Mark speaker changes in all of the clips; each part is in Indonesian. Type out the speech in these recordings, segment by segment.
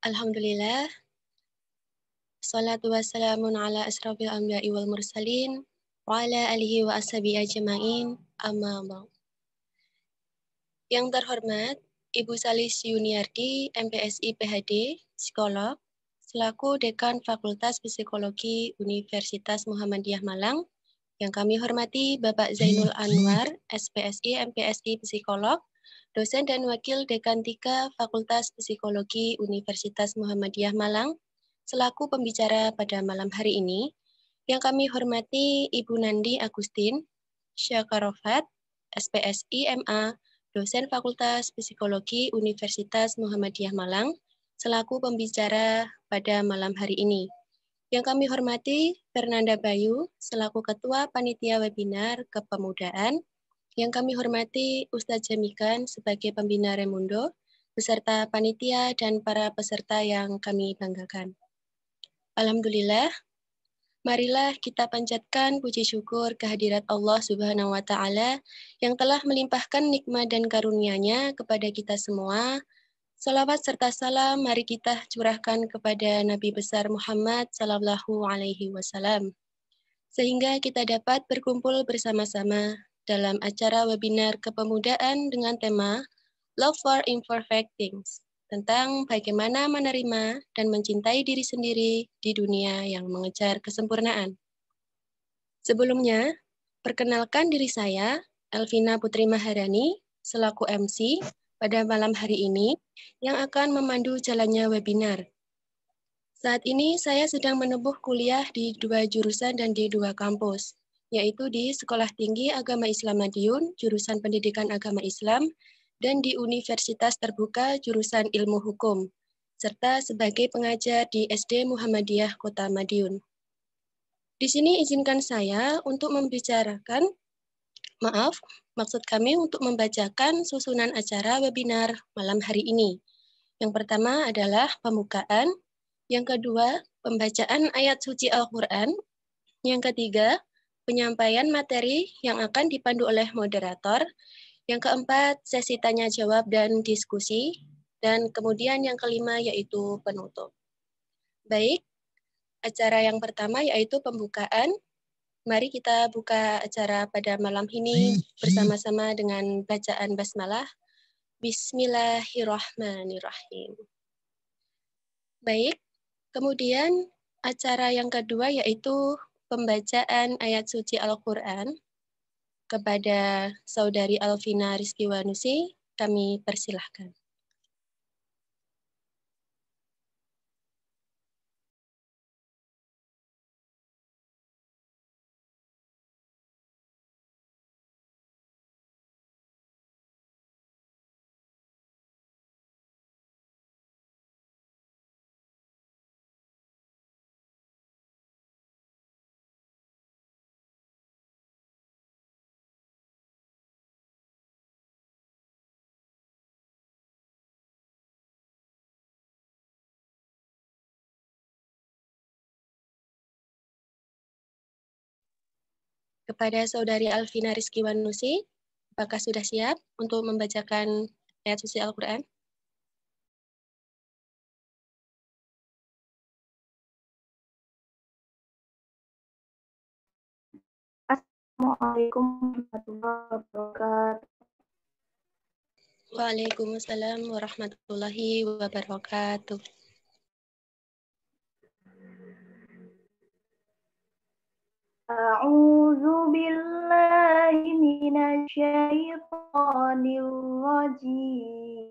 Speaker 1: Alhamdulillah, salatu wassalamun ala asrafil anbiya'i wal mursalin, wa ala alihi wa ashabihi ajma'in, amma ba'd. Yang terhormat, Ibu Salis Yuniardi, MPSI PhD, Psikolog, selaku Dekan Fakultas Psikologi Universitas Muhammadiyah Malang, yang kami hormati Bapak Zainul Anwar, SPSI, MPSI Psikolog, dosen dan wakil Dekan 3 Fakultas Psikologi Universitas Muhammadiyah Malang, selaku pembicara pada malam hari ini, yang kami hormati Ibu Nandi Agustin Syakarofat, SPSI MA, dosen Fakultas Psikologi Universitas Muhammadiyah Malang, selaku pembicara pada malam hari ini. Yang kami hormati Fernanda Bayu, selaku Ketua Panitia Webinar Kepemudaan. Yang kami hormati Ustadz Jamikan sebagai Pembina Remundo, beserta panitia dan para peserta yang kami banggakan. Alhamdulillah, marilah kita panjatkan puji syukur kehadirat Allah Subhanahu wa Ta'ala yang telah melimpahkan nikmat dan karunia-Nya kepada kita semua. Salawat serta salam mari kita curahkan kepada Nabi besar Muhammad Sallallahu Alaihi Wasallam, sehingga kita dapat berkumpul bersama-sama dalam acara webinar kepemudaan dengan tema Love for Imperfect Things, tentang bagaimana menerima dan mencintai diri sendiri di dunia yang mengejar kesempurnaan. Sebelumnya, perkenalkan diri saya, Elvina Putri Maharani, selaku MC pada malam hari ini, yang akan memandu jalannya webinar. Saat ini saya sedang menempuh kuliah di 2 jurusan dan di 2 kampus, yaitu di Sekolah Tinggi Agama Islam Madiun, jurusan Pendidikan Agama Islam, dan di Universitas Terbuka jurusan Ilmu Hukum, serta sebagai pengajar di SD Muhammadiyah Kota Madiun. Di sini izinkan saya untuk maksud kami untuk membacakan susunan acara webinar malam hari ini. Yang pertama adalah pembukaan, yang kedua pembacaan ayat suci Al-Quran, yang ketiga penyampaian materi yang akan dipandu oleh moderator, yang keempat sesi tanya jawab dan diskusi, dan kemudian yang kelima yaitu penutup. Baik, acara yang pertama yaitu pembukaan. Mari kita buka acara pada malam ini bersama-sama dengan bacaan basmalah. Bismillahirrahmanirrahim. Baik, kemudian acara yang kedua yaitu pembacaan ayat suci Al-Quran. Kepada Saudari Alvina Rizky Wanusi, kami persilahkan. Kepada Saudari Alvina Rizky Wanusi, apakah sudah siap untuk membacakan ayat suci Al-Quran?
Speaker 2: Assalamualaikum warahmatullahi wabarakatuh.
Speaker 1: Waalaikumsalam warahmatullahi wabarakatuh.
Speaker 2: A'udzu billahi minasyaitonir rajim.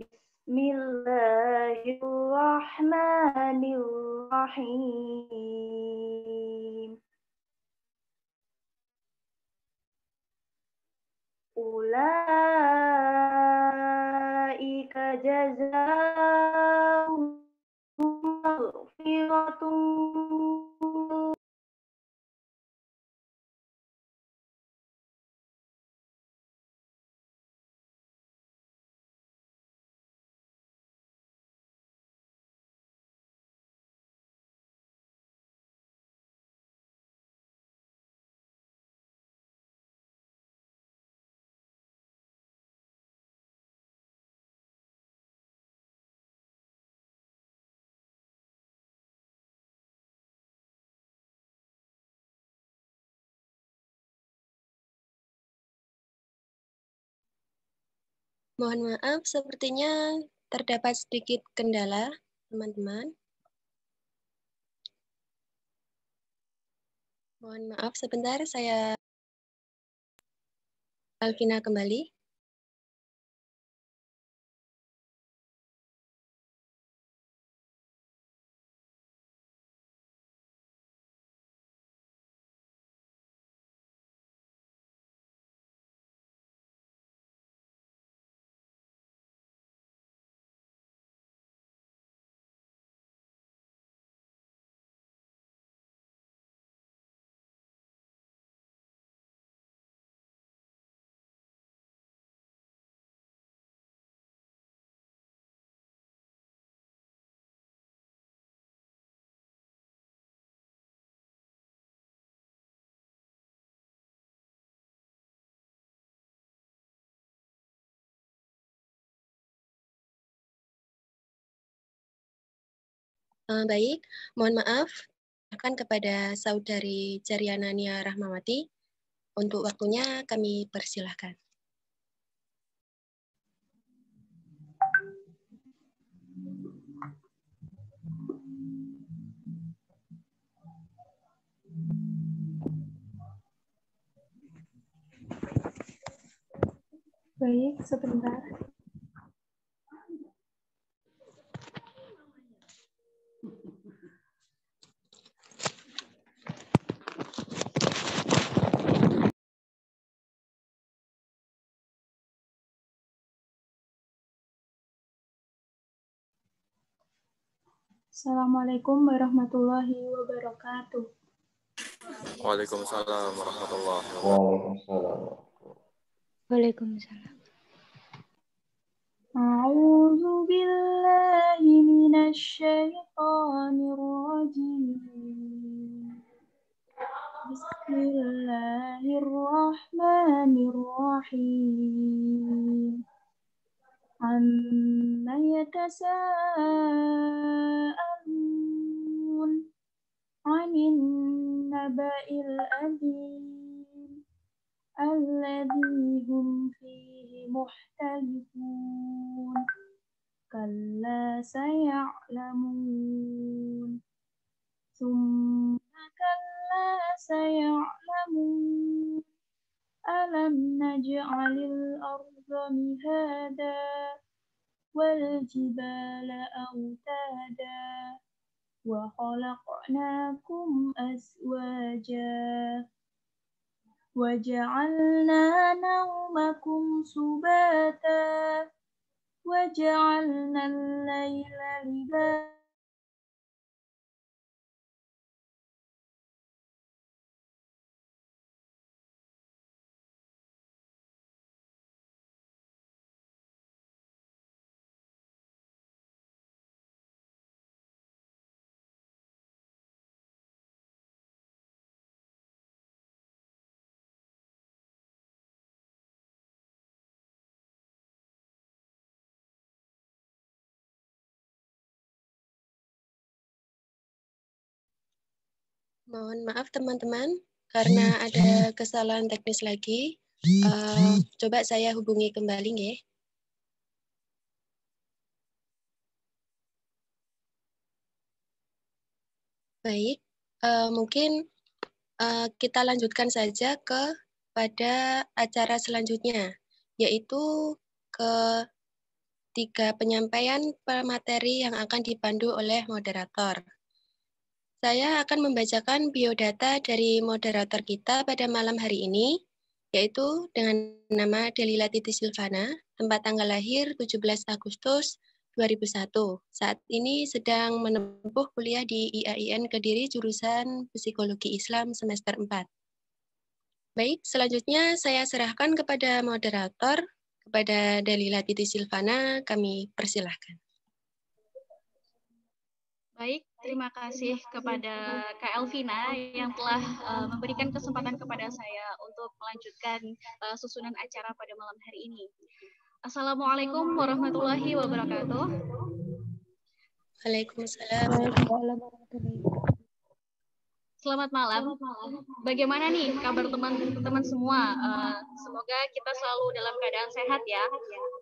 Speaker 2: Bismillahirrahmanirrahim. Ulaika jazaa'uhum maghfiratun
Speaker 1: Mohon maaf, sepertinya terdapat sedikit kendala, teman-teman. Mohon maaf, sebentar saya Alvina kembali. Baik, mohon maaf akan kepada Saudari Jariana Nia Rahmawati. Untuk waktunya kami persilahkan.
Speaker 2: Baik, sebentar. Assalamualaikum warahmatullahi wabarakatuh.
Speaker 3: Waalaikumsalam warahmatullahi wabarakatuh.
Speaker 4: Waalaikumsalam.
Speaker 2: A'udzu billahi minasy syaithanir rajim. Bismillahirrahmanirrahim. Amma yatasaalun 'anil naba'il 'adzim alladzi hum fihi mukhtalifun. Kalla saya'lamun. Tsumma kalla saya'lamun. Alam naj'alil arda mihada wal jibala autada wa khalaqnakum azwaja wa ja'alna nawmakum subata wa ja'alna al-laila libasa.
Speaker 1: Mohon maaf teman-teman, karena ada kesalahan teknis lagi. Coba saya hubungi kembali, nggih. Baik, mungkin kita lanjutkan saja pada acara selanjutnya, yaitu ke 3 penyampaian pemateri yang akan dipandu oleh moderator. Saya akan membacakan biodata dari moderator kita pada malam hari ini, yaitu dengan nama Delila Titi Silvana, tempat tanggal lahir 17 Agustus 2001. Saat ini sedang menempuh kuliah di IAIN Kediri jurusan Psikologi Islam semester 4. Baik, selanjutnya saya serahkan kepada moderator, kepada Delila Titi Silvana, kami persilahkan.
Speaker 5: Baik, terima kasih kepada Kak Elvina yang telah memberikan kesempatan kepada saya untuk melanjutkan susunan acara pada malam hari ini. Assalamualaikum warahmatullahi wabarakatuh.
Speaker 1: Waalaikumsalam.
Speaker 5: Selamat malam. Bagaimana nih kabar teman-teman semua? Semoga kita selalu dalam keadaan sehat ya.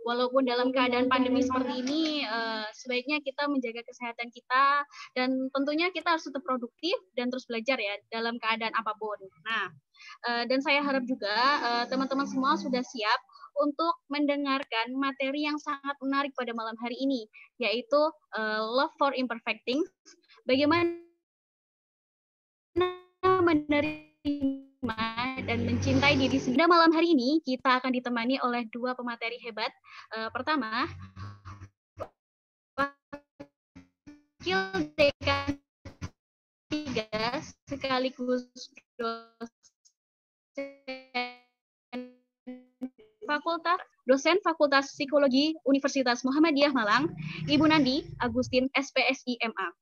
Speaker 5: Walaupun dalam keadaan pandemi seperti ini, sebaiknya kita menjaga kesehatan kita dan tentunya kita harus tetap produktif dan terus belajar ya dalam keadaan apapun. Nah, dan saya harap juga teman-teman semua sudah siap untuk mendengarkan materi yang sangat menarik pada malam hari ini, yaitu Love for Imperfect Things. Bagaimana menerima dan mencintai diri sendiri. Malam hari ini kita akan ditemani oleh dua pemateri hebat. Pertama, Wakil Dekan 3 sekaligus dosen Fakultas Psikologi Universitas Muhammadiyah Malang, Ibu Nandi Agustin SPSI MA.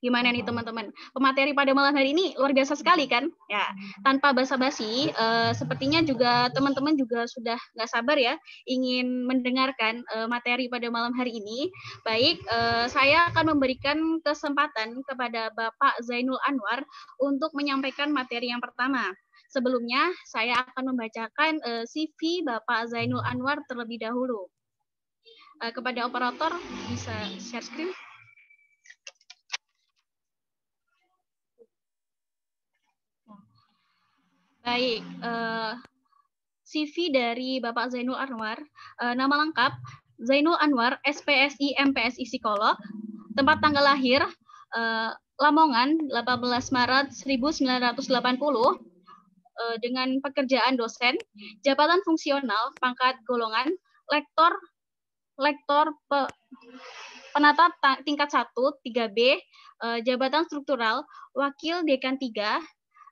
Speaker 5: Gimana nih teman-teman? Pemateri pada malam hari ini luar biasa sekali kan? Ya, tanpa basa-basi, sepertinya juga teman-teman juga sudah nggak sabar ya ingin mendengarkan materi pada malam hari ini. Baik, saya akan memberikan kesempatan kepada Bapak Zainul Anwar untuk menyampaikan materi yang pertama. Sebelumnya, saya akan membacakan CV Bapak Zainul Anwar terlebih dahulu. Kepada operator, bisa share screen. Baik, CV dari Bapak Zainul Anwar, nama lengkap Zainul Anwar, SPSI MPSI Psikolog, tempat tanggal lahir Lamongan, 18 Maret 1980, dengan pekerjaan dosen, jabatan fungsional, pangkat golongan, lektor penata tingkat 1, 3B, jabatan struktural, wakil dekan 3,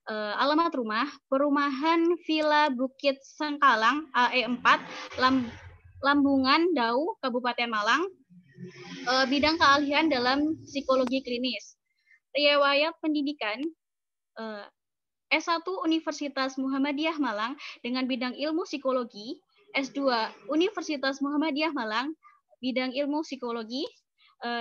Speaker 5: alamat rumah, Perumahan Villa Bukit Sengkalang, AE4, Lambungan, Dau, Kabupaten Malang, bidang keahlian dalam psikologi klinis. Riwayat pendidikan, S1 Universitas Muhammadiyah Malang dengan bidang ilmu psikologi, S2 Universitas Muhammadiyah Malang, bidang ilmu psikologi,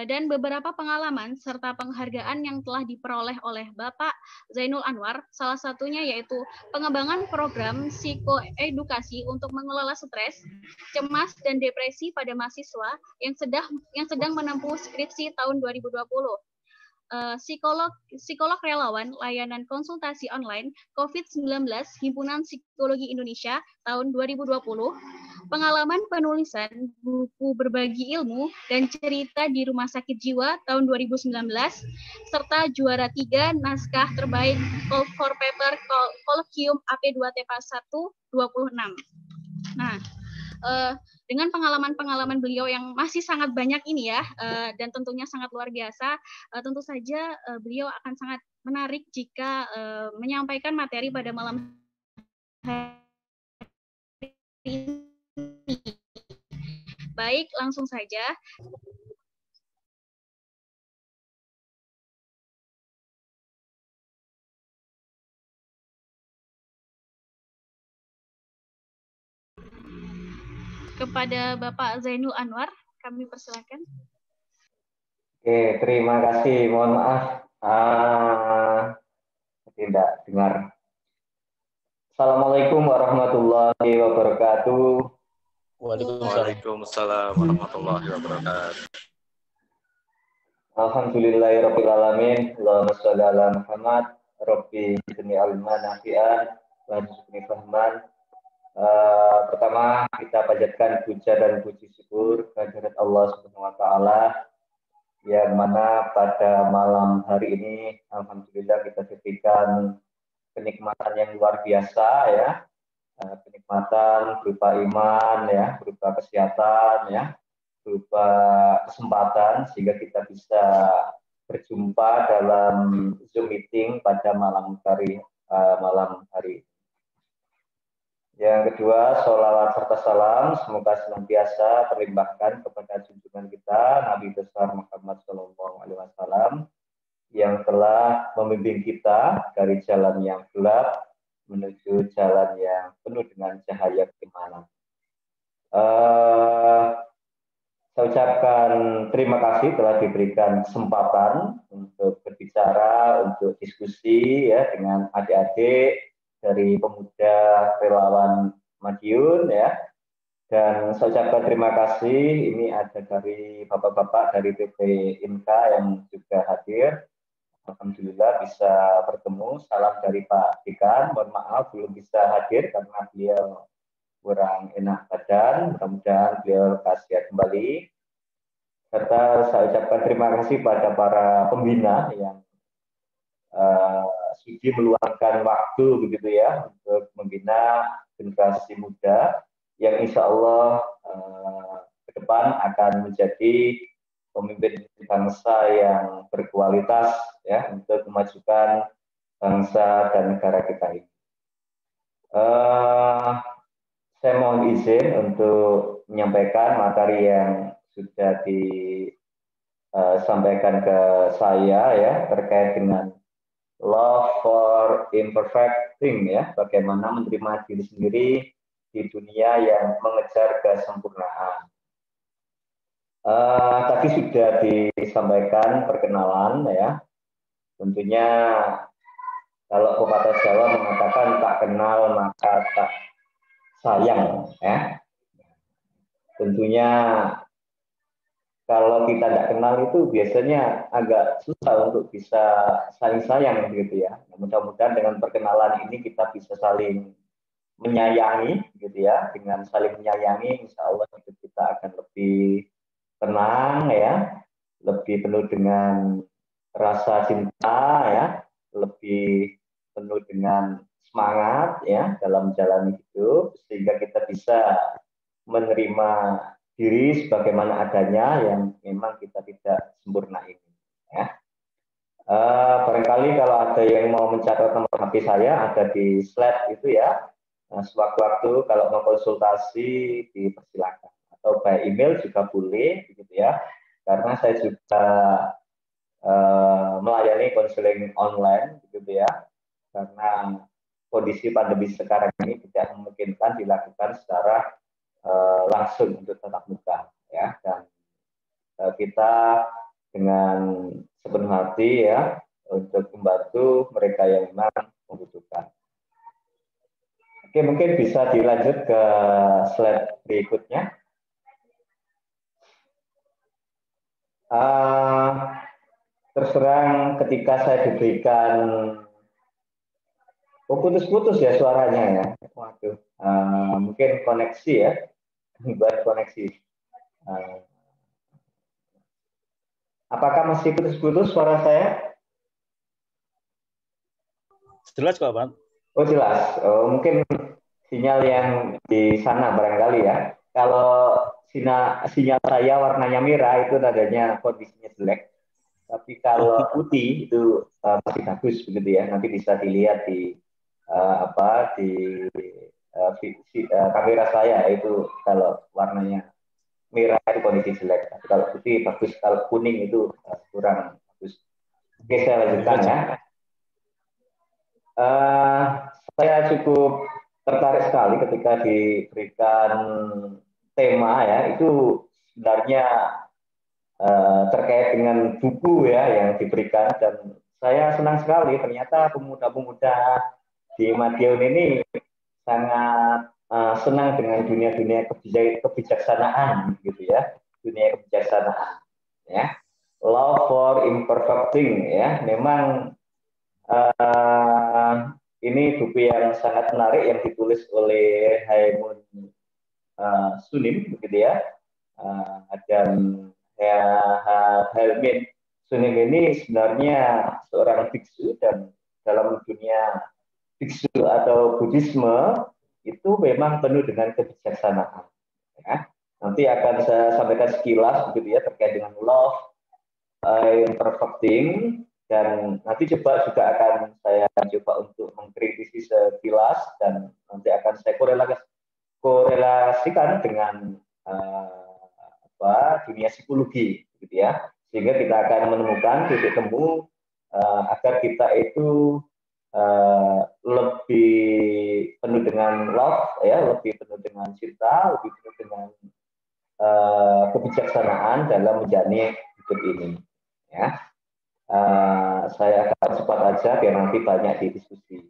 Speaker 5: dan beberapa pengalaman serta penghargaan yang telah diperoleh oleh Bapak Zainul Anwar, salah satunya yaitu pengembangan program psikoedukasi untuk mengelola stres, cemas, dan depresi pada mahasiswa yang sedang menempuh skripsi tahun 2020. Psikolog relawan layanan konsultasi online COVID-19 Himpunan Psikologi Indonesia tahun 2020, pengalaman penulisan buku berbagi ilmu dan cerita di Rumah Sakit Jiwa tahun 2019, serta juara 3 naskah terbaik Call for Paper Colloquium AP2TEPA 1 26. Nah, dengan pengalaman-pengalaman beliau yang masih sangat banyak ini ya, dan tentunya sangat luar biasa, tentu saja beliau akan sangat menarik jika menyampaikan materi pada malam hari ini. Baik, langsung saja. Kepada Bapak Zainul Anwar, kami persilakan.
Speaker 3: Oke, terima kasih. Mohon maaf, tidak dengar. Assalamualaikum warahmatullahi wabarakatuh.
Speaker 6: Waalaikumsalam warahmatullahi wabarakatuh.
Speaker 3: Alhamdulillahirabbil alamin. Allahumma shalli ala Muhammad. Rabbi zidni ilman nafi'an warzuqni fahman. Pertama kita panjatkan puja dan puji syukur kehadirat Allah Subhanahu wa taala yang mana pada malam hari ini alhamdulillah kita diberikan kenikmatan yang luar biasa ya. Kenikmatan berupa iman ya, berupa kesehatan ya, berupa kesempatan sehingga kita bisa berjumpa dalam Zoom meeting pada malam hari ini. Yang kedua, sholawat serta salam semoga senantiasa terlimpahkan kepada junjungan kita Nabi besar Muhammad SAW yang telah membimbing kita dari jalan yang gelap menuju jalan yang penuh dengan cahaya keimanan. ucapkan terima kasih telah diberikan kesempatan untuk berbicara, untuk diskusi ya dengan adik-adik dari pemuda relawan Madiun ya. Dan saya ucapkan terima kasih, ini ada dari bapak-bapak dari PP INKA yang juga hadir. Alhamdulillah bisa bertemu. Salam dari Pak Dekan, mohon maaf belum bisa hadir karena beliau kurang enak badan. Mudah-mudahan beliau kasih kembali. Serta saya ucapkan terima kasih pada para pembina yang sudi meluangkan waktu begitu ya untuk membina generasi muda yang insya Allah ke depan akan menjadi pemimpin bangsa yang berkualitas ya untuk memajukan bangsa dan negara kita ini. Saya mohon izin untuk menyampaikan materi yang sudah disampaikan ke saya ya terkait dengan love for imperfect thing ya, bagaimana menerima diri sendiri di dunia yang mengejar kesempurnaan. Tadi sudah disampaikan perkenalan ya. Tentunya kalau pepatah Jawa mengatakan tak kenal maka tak sayang ya. Tentunya kalau kita tidak kenal itu biasanya agak susah untuk bisa saling sayang gitu ya. Mudah-mudahan dengan perkenalan ini kita bisa saling menyayangi gitu ya. Dengan saling menyayangi insya Allah hidup kita akan lebih tenang ya, lebih penuh dengan rasa cinta ya, lebih penuh dengan semangat ya dalam menjalani hidup sehingga kita bisa menerima diri sebagaimana adanya yang memang kita tidak sempurna ini ya. Barangkali kalau ada yang mau mencatat nomor HP saya ada di slide itu ya. Nah, sewaktu-waktu kalau mau konsultasi dipersilakan atau by email juga boleh gitu ya. Karena saya juga melayani konseling online gitu ya. Karena kondisi pandemi sekarang ini tidak memungkinkan dilakukan secara langsung untuk tatap muka ya, dan kita dengan sepenuh hati ya untuk membantu mereka yang memang membutuhkan. Oke, mungkin bisa dilanjut ke slide berikutnya. Terus terang ketika saya diberikan putus-putus ya suaranya ya. Waduh, mungkin koneksi ya. Buat koneksi. Apakah masih putus-putus suara saya?
Speaker 6: Jelas kok, Bang.
Speaker 3: Oh jelas. Oh, mungkin sinyal yang di sana barangkali ya. Kalau sinyal saya warnanya merah itu tandanya kondisinya jelek. Tapi kalau putih itu masih bagus begitu ya. Nanti bisa dilihat di kamera saya itu kalau warnanya merah itu kondisi jelek. Tapi kalau putih bagus, kalau kuning itu kurang bagus. Oke, saya lanjutkan ya. Saya cukup tertarik sekali ketika diberikan tema ya, itu sebenarnya terkait dengan buku ya yang diberikan, dan saya senang sekali ternyata pemuda-pemuda di Madiun ini sangat senang dengan dunia-dunia kebijaksanaan gitu ya, dunia kebijaksanaan ya. Love for imperfect thing ya, memang ini buku yang sangat menarik yang ditulis oleh Haimun Sunim begitu ya, dan Helmin Sunim ini sebenarnya seorang biksu, dan dalam dunia biksu atau Buddhisme itu memang penuh dengan kebijaksanaan. Ya. Nanti akan saya sampaikan sekilas begitu ya terkait dengan love imperfect thing, dan nanti juga akan saya coba untuk mengkritisi sekilas, dan nanti akan saya korelasikan dengan dunia psikologi gitu ya, sehingga kita akan menemukan titik temu agar kita itu lebih penuh dengan love ya, lebih penuh dengan cinta, lebih penuh dengan kebijaksanaan dalam menjalani hidup ini. Ya, saya akan cepat aja biar nanti banyak didiskusi.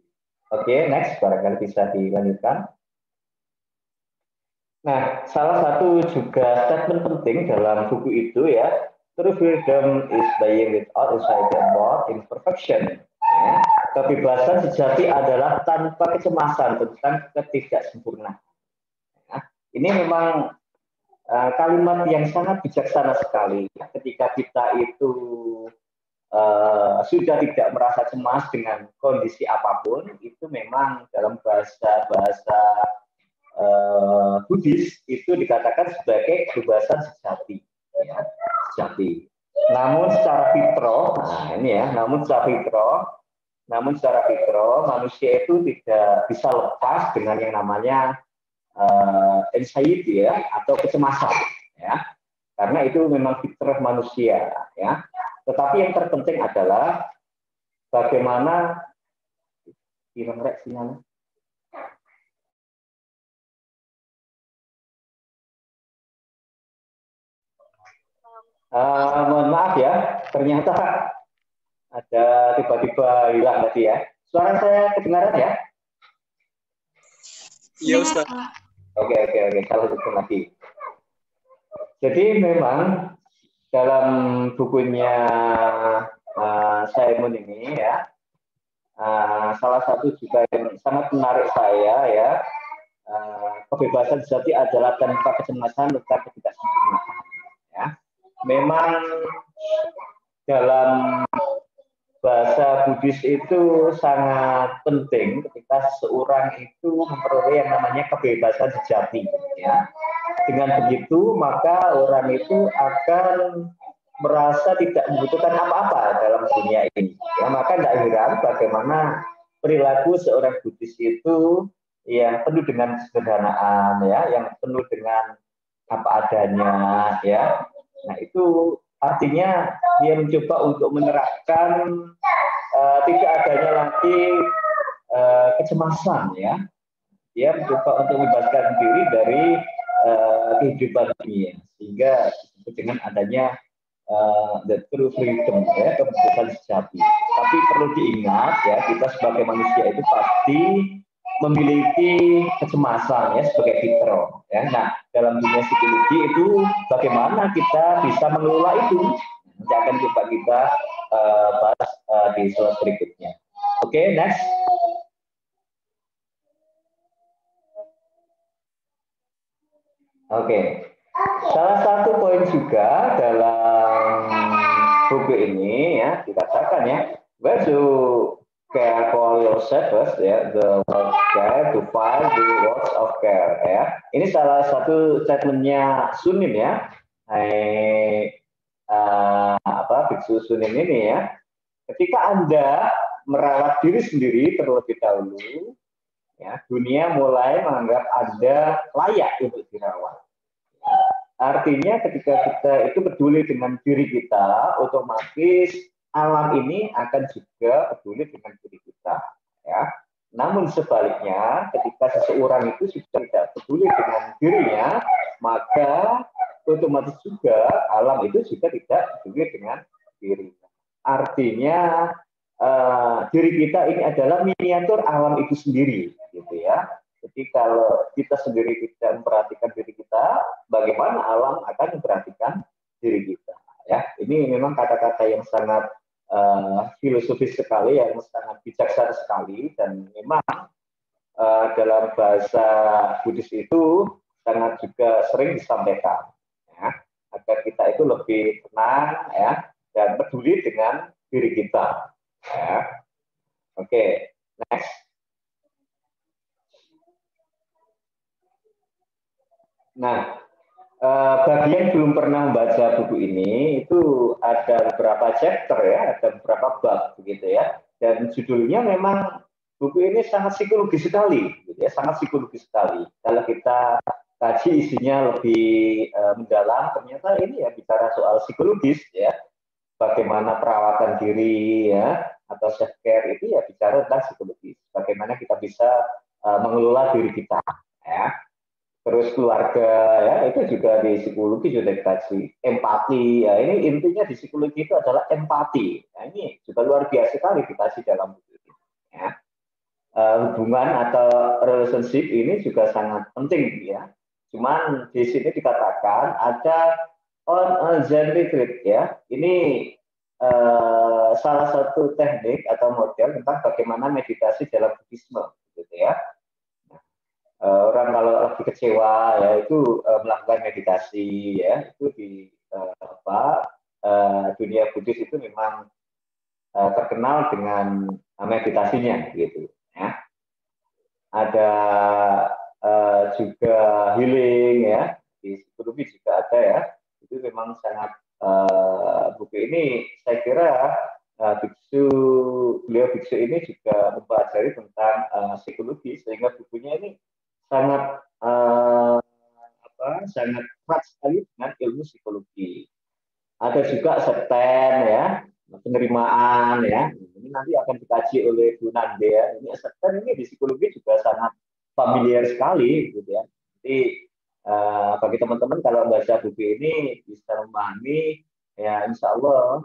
Speaker 3: Oke, next, barangkali bisa dilanjutkan. Nah, salah satu juga statement penting dalam buku itu ya, true freedom is being without anxiety about imperfection. Ya, kebebasan sejati adalah tanpa kecemasan tentang ketidaksempurnaan. Ya, ini memang kalimat yang sangat bijaksana sekali. Ketika kita itu sudah tidak merasa cemas dengan kondisi apapun, itu memang dalam bahasa Buddhis itu dikatakan sebagai kebebasan sejati, ya, sejati. Namun secara fitrah, namun secara fitrah manusia itu tidak bisa lepas dengan yang namanya anxiety ya, atau kecemasan, ya, karena itu memang fitrah manusia, ya. Tetapi yang terpenting adalah bagaimana sinyalnya. Mohon maaf ya, ternyata ada tiba-tiba hilang tadi ya. Suara saya kedengaran ya?
Speaker 7: Iya, Ustaz.
Speaker 3: Oke. Kalau itu lagi. Jadi memang dalam bukunya Simon ini ya, salah satu juga yang sangat menarik saya ya, kebebasan sejati adalah tanpa kecemasan tentang ketidaksempurnaan. Ya, memang dalam bahasa Buddhis itu sangat penting ketika seseorang itu memperoleh yang namanya kebebasan sejati. Ya. Dengan begitu maka orang itu akan merasa tidak membutuhkan apa-apa dalam dunia ini. Ya, maka tidak heran bagaimana perilaku seorang Buddhis itu yang penuh dengan kesederhanaan, ya, yang penuh dengan apa adanya, ya. Nah itu artinya dia mencoba untuk menerapkan tidak adanya lagi kecemasan, ya. Dia mencoba untuk membebaskan diri dari kehidupan dunia, sehingga disebut dengan adanya the true freedom, ya, kebebasan sejati. Tapi perlu diingat ya, kita sebagai manusia itu pasti memiliki kecemasan ya sebagai fitrah. Ya. Nah, dalam dunia psikologi itu bagaimana kita bisa mengelola itu? Nanti akan coba kita bahas di slide berikutnya. Oke, next. Oke. Salah satu poin juga dalam buku ini ya dikatakan ya, where to care for yourself, ya, the word care to find the words of care, ya. Ini salah satu statementnya Sunim ya, biksu Sunim ini ya. Ketika Anda merawat diri sendiri terlebih dahulu, ya, dunia mulai menganggap Anda layak untuk dirawat. Artinya ketika kita itu peduli dengan diri kita, otomatis alam ini akan juga peduli dengan diri kita. Ya. Namun sebaliknya, ketika seseorang itu sudah tidak peduli dengan dirinya, maka otomatis juga alam itu juga tidak peduli dengan dirinya. Artinya diri kita ini adalah miniatur alam itu sendiri, gitu ya. Jadi kalau kita sendiri tidak memperhatikan diri kita, bagaimana alam akan memperhatikan diri kita? Ya, ini memang kata-kata yang sangat filosofis sekali, yang sangat bijaksana sekali, dan memang dalam bahasa Buddhis itu sangat juga sering disampaikan, ya, agar kita itu lebih tenang, ya, dan peduli dengan diri kita. Ya. Oke, next. Nah, bagi yang belum pernah membaca buku ini, itu ada beberapa chapter ya, ada beberapa bab begitu ya. Dan judulnya memang buku ini sangat psikologis sekali, gitu ya, sangat psikologis sekali. Kalau kita kaji isinya lebih mendalam, ternyata ini ya bicara soal psikologis ya, bagaimana perawatan diri ya, atau self care itu ya bicara tentang psikologis. Bagaimana kita bisa mengelola diri kita ya. terus keluarga, ya itu juga di psikologi juga dikaji empati. Ya ini intinya di psikologi itu adalah empati. Nah, ini juga luar biasa sekali dikaji dalam buku ini. Ya. Hubungan atau relationship ini juga sangat penting, ya. Cuman di sini dikatakan ada on Zen retreat, ya. Ini salah satu teknik atau model tentang bagaimana meditasi dalam Buddhisme, gitu ya. Orang kalau lagi kecewa ya itu melakukan meditasi, ya itu di dunia Buddhis itu memang terkenal dengan meditasinya, gitu ya. Ada juga healing, ya di psikologi juga ada, ya itu memang sangat buku ini saya kira beliau biksu ini juga mempelajari tentang psikologi, sehingga bukunya ini sangat sangat erat sekali dengan ilmu psikologi. Ada juga seten, ya penerimaan, ya ini nanti akan dikaji oleh Bu Nande, ya ini seten ini di psikologi juga sangat familiar sekali, gitu ya. Jadi bagi teman-teman kalau baca buku ini bisa memahami, ya insya Allah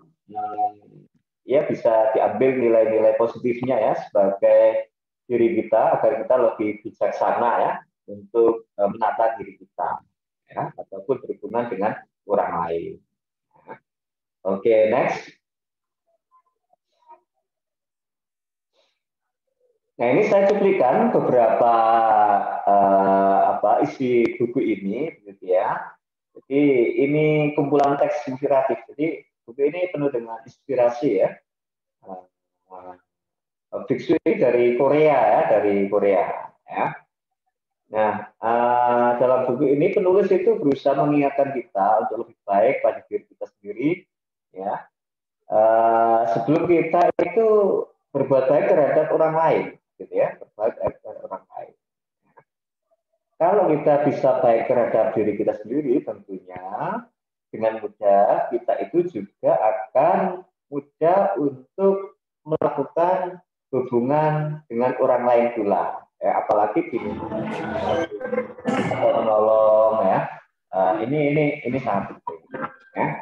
Speaker 3: ya bisa diambil nilai-nilai positifnya, ya sebagai diri kita agar kita lebih bijaksana, ya untuk menata diri kita, ya ataupun berhubungan dengan orang lain. Oke, next. Nah, ini saya cuplikan beberapa isi buku ini, gitu ya. Jadi ini kumpulan teks inspiratif. Jadi buku ini penuh dengan inspirasi, ya. Biksu ini dari Korea, ya, dari Korea, ya. Nah, dalam buku ini penulis itu berusaha mengingatkan kita untuk lebih baik pada diri kita sendiri, ya. Sebelum kita itu berbuat baik terhadap orang lain, gitu ya, berbuat baik terhadap orang lain. Kalau kita bisa baik terhadap diri kita sendiri, tentunya dengan mudah kita itu juga akan mudah untuk melakukan hubungan dengan orang lain pula, ya, apalagi atau menolong, ya. Ini sangat penting, ya.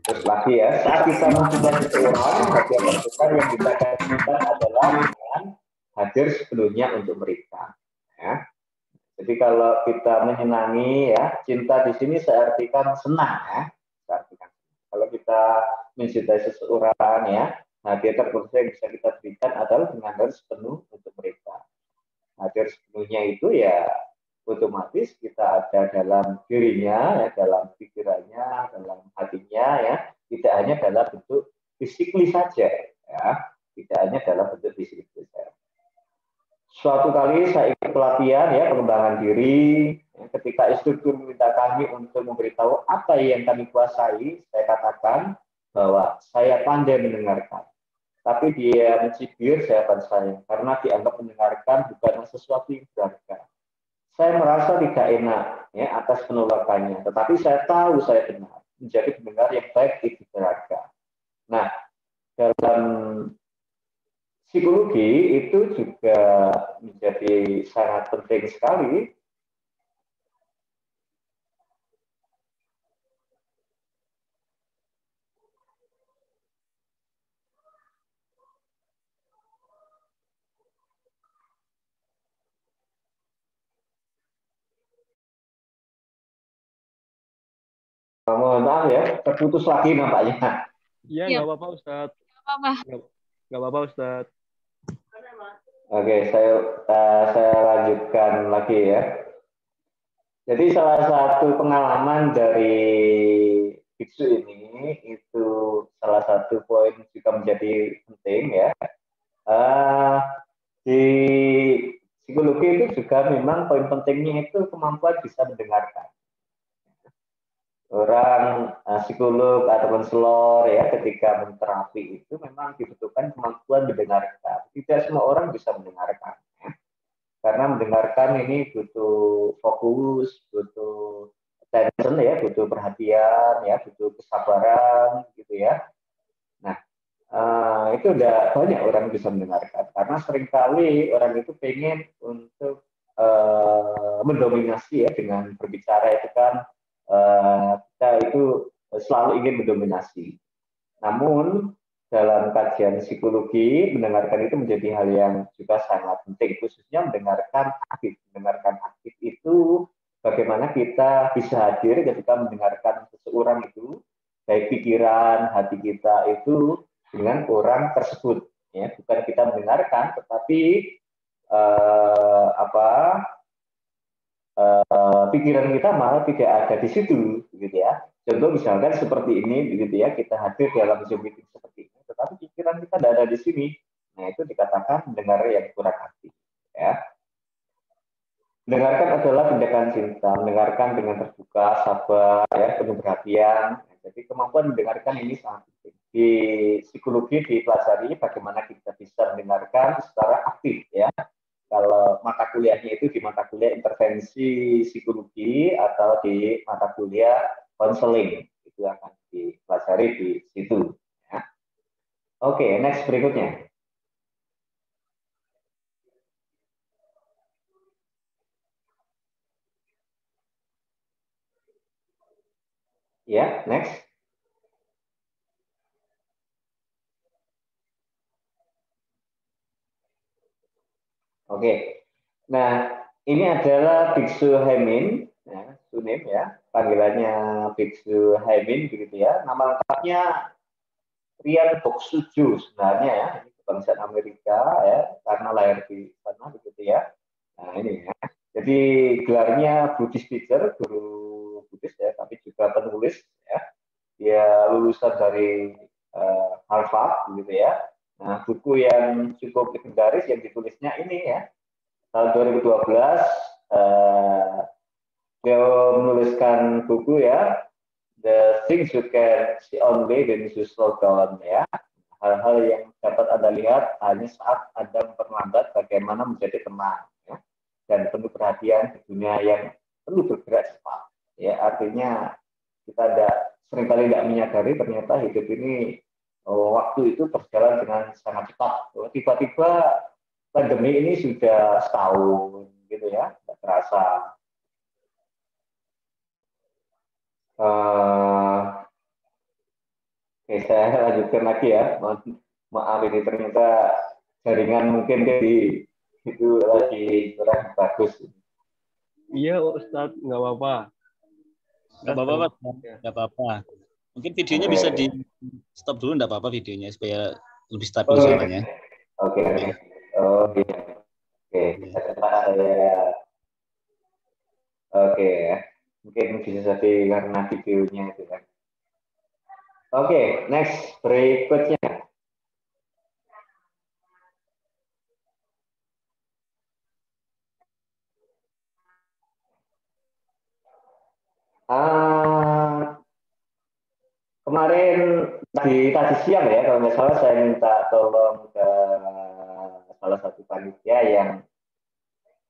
Speaker 3: Terus lagi, ya, saat kita mencintai seseorang, hadiah terbesar yang kita kasihkan adalah dengan hadir sepenuhnya untuk mereka, ya. Jadi kalau kita menyenangi, ya cinta di sini saya artikan senang, ya. Saya artikan. Kalau kita mencintai seseorang, ya hadiah terbesar yang bisa kita berikan adalah dengan hadir sepenuh untuk mereka. Hadir sepenuhnya itu ya otomatis kita ada dalam dirinya, ya dalam pikirannya, dalam hatinya, ya tidak hanya dalam bentuk fisikly saja, ya tidak hanya dalam bentuk fisikly saja. Suatu kali saya ikut pelatihan, ya pengembangan diri, ya, ketika instruktur meminta kami untuk memberitahu apa yang kami kuasai, saya katakan bahwa saya pandai mendengarkan. Tapi dia mencibir jawaban saya karena dianggap mendengarkan bukanlah sesuatu yang berharga. Saya merasa tidak enak, ya atas penolakannya, tetapi saya tahu saya benar. Menjadi pendengar yang baik itu berharga. Nah, dalam psikologi itu juga menjadi sangat penting sekali. Mohon maaf, ya, terputus lagi nampaknya.
Speaker 6: Iya, nggak apa-apa, Ustadz. Nggak apa-apa, Ustadz.
Speaker 3: Oke, saya lanjutkan lagi, ya. Jadi salah satu pengalaman dari biksu ini itu salah satu poin juga menjadi penting, ya. Di psikologi itu juga memang poin pentingnya itu kemampuan bisa mendengarkan. Orang psikolog atau konselor, ya ketika menterapi itu memang dibutuhkan kemampuan mendengarkan. Tidak semua orang bisa mendengarkan, ya. Karena mendengarkan ini butuh fokus, butuh attention, ya butuh perhatian, ya butuh kesabaran, gitu ya. Nah, itu udah banyak orang bisa mendengarkan karena seringkali orang itu pengen untuk mendominasi ya, dengan berbicara itu kan kita itu selalu ingin mendominasi. Namun dalam kajian psikologi, mendengarkan itu menjadi hal yang juga sangat penting, khususnya mendengarkan aktif. Mendengarkan aktif itu bagaimana kita bisa hadir ketika mendengarkan seseorang itu, baik pikiran, hati kita itu dengan orang tersebut. Ya, bukan kita mendengarkan, tetapi pikiran kita malah tidak ada di situ, gitu ya. Contoh misalkan seperti ini, begitu ya, kita hadir dalam Zoom meeting seperti ini, tetapi pikiran kita tidak ada di sini. Nah, itu dikatakan mendengar yang kurang aktif. Ya. Mendengarkan adalah tindakan cinta, mendengarkan dengan terbuka, sabar, ya, penuh perhatian. Jadi kemampuan mendengarkan ini sangat penting. Di psikologi dipelajari bagaimana kita bisa mendengarkan secara aktif, ya. Kalau mata kuliahnya itu di mata kuliah intervensi psikologi atau di mata kuliah konseling, itu akan dipelajari di situ. Ya. Oke, next berikutnya. Ya, next. Oke. Nah, ini adalah Biksu Hemin, ya, Sunim ya, panggilannya Biksu Hemin begitu ya. Nama lengkapnya Rian Boksuju sebenarnya ya, ini kebangsaan Amerika ya, karena lahir di sana begitu ya. Nah, ini ya. Jadi gelarnya Buddhist teacher, guru Buddhis ya, tapi juga penulis ya. Dia lulusan dari Harvard begitu ya. Nah, buku yang cukup legendaris yang ditulisnya ini ya, tahun 2012 dia menuliskan buku ya, The Things You Can See Only When You Slow Down ya. Hal-hal yang dapat Anda lihat hanya saat Anda memperlambat bagaimana menjadi tenang ya. Dan penuh perhatian di dunia yang perlu bergerak cepat. Ya, artinya kita seringkali tidak menyadari ternyata hidup ini waktu itu berjalan dengan sangat cepat. Tiba-tiba pandemi ini sudah setahun gitu ya, tidak terasa. Oke, saya lanjutkan lagi ya. Maaf ini ternyata jaringan mungkin jadi itu lagi kurang bagus.
Speaker 6: Iya, Ustadz, nggak apa-apa.
Speaker 7: Nggak apa-apa, Pak. Nggak apa-apa. Mungkin videonya bisa di stop dulu, nggak apa-apa videonya supaya lebih stabil suaranya.
Speaker 3: Oke. Oh iya. Oke, bisa saya. Oke ya. Mungkin bisa jadi karena videonya itu kan. Oke, next berikutnya. Kemarin tadi siang ya, kalau nggak salah saya minta tolong ke salah satu panitia yang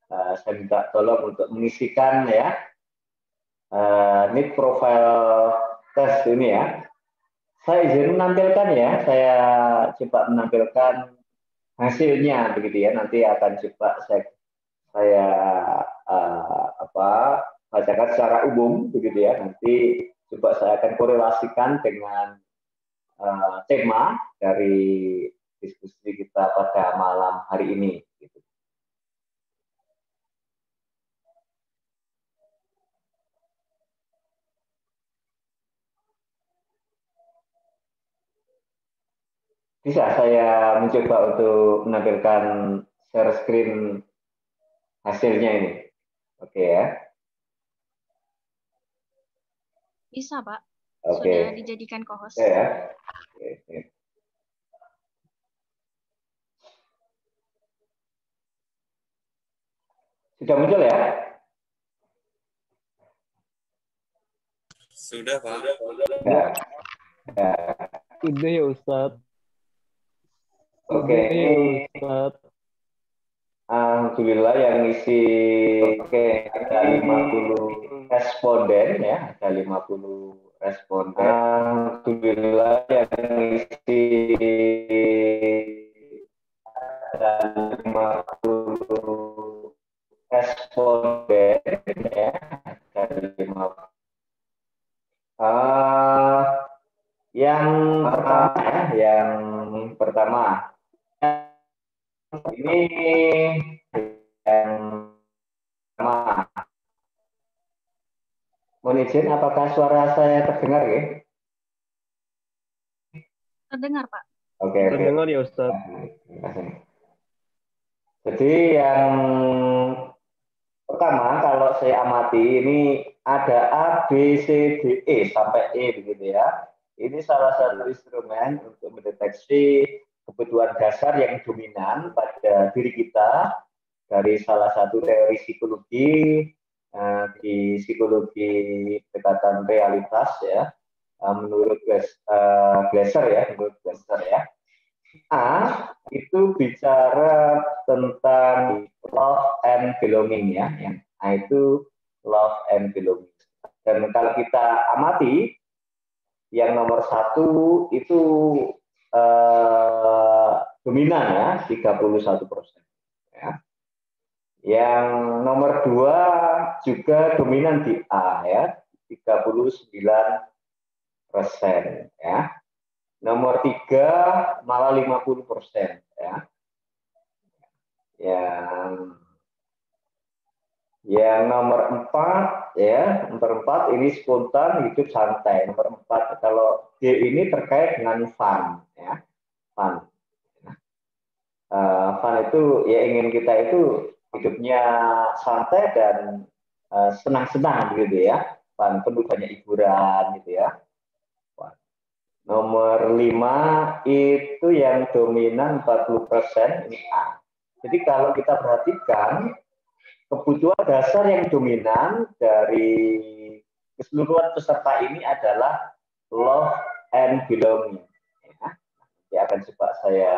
Speaker 3: saya minta tolong untuk mengisikan ya need profile test ini ya. Saya izin menampilkan ya, saya coba menampilkan hasilnya begitu ya. Nanti akan coba saya bacakan secara umum begitu ya. Nanti coba saya akan korelasikan dengan tema dari diskusi kita pada malam hari ini. Gitu. Bisa saya mencoba untuk menampilkan share screen hasilnya ini. Oke ya.
Speaker 5: Bisa, Pak.
Speaker 3: Oke.
Speaker 5: Sudah dijadikan co-host.
Speaker 3: Oke ya. Oke. Sudah muncul ya?
Speaker 8: Sudah, Pak.
Speaker 3: Ya. Ya.
Speaker 6: Sudah ya, Ustadz.
Speaker 3: Oke, ini alhamdulillah yang isi ada 50 responden ya, ada 50 responden. Alhamdulillah yang isi ada 50 responden ya dari 5. Yang pertama ini yang pertama. Mohon izin, apakah suara saya terdengar ya?
Speaker 5: Terdengar, Pak.
Speaker 3: Oke.
Speaker 6: Terdengar ya, Ustaz.
Speaker 3: Jadi yang pertama, kalau saya amati ini ada A, B, C, D, E sampai E begitu ya. Ini salah satu instrumen untuk mendeteksi kebutuhan dasar yang dominan pada diri kita dari salah satu teori psikologi di psikologi pendekatan realitas ya, menurut Glasser ya. A itu bicara tentang love and belonging ya, yang A itu love and belonging. Dan kalau kita amati, yang nomor 1 itu dominan ya, 31%. Ya. Yang nomor 2 juga dominan di A ya, 39% ya. Nomor 3 malah 50% ya. Yang nomor 4 ya, nomor 4 ini spontan, hidup santai. Nomor 4 kalau D ini terkait dengan fun ya, fun. Fun itu ya ingin kita itu hidupnya santai dan senang-senang gitu ya, fun, penuh banyak hiburan gitu ya. Nomor 5 itu yang dominan 40% ini A. Jadi kalau kita perhatikan kebutuhan dasar yang dominan dari keseluruhan peserta ini adalah love and belonging. Ya, akan coba saya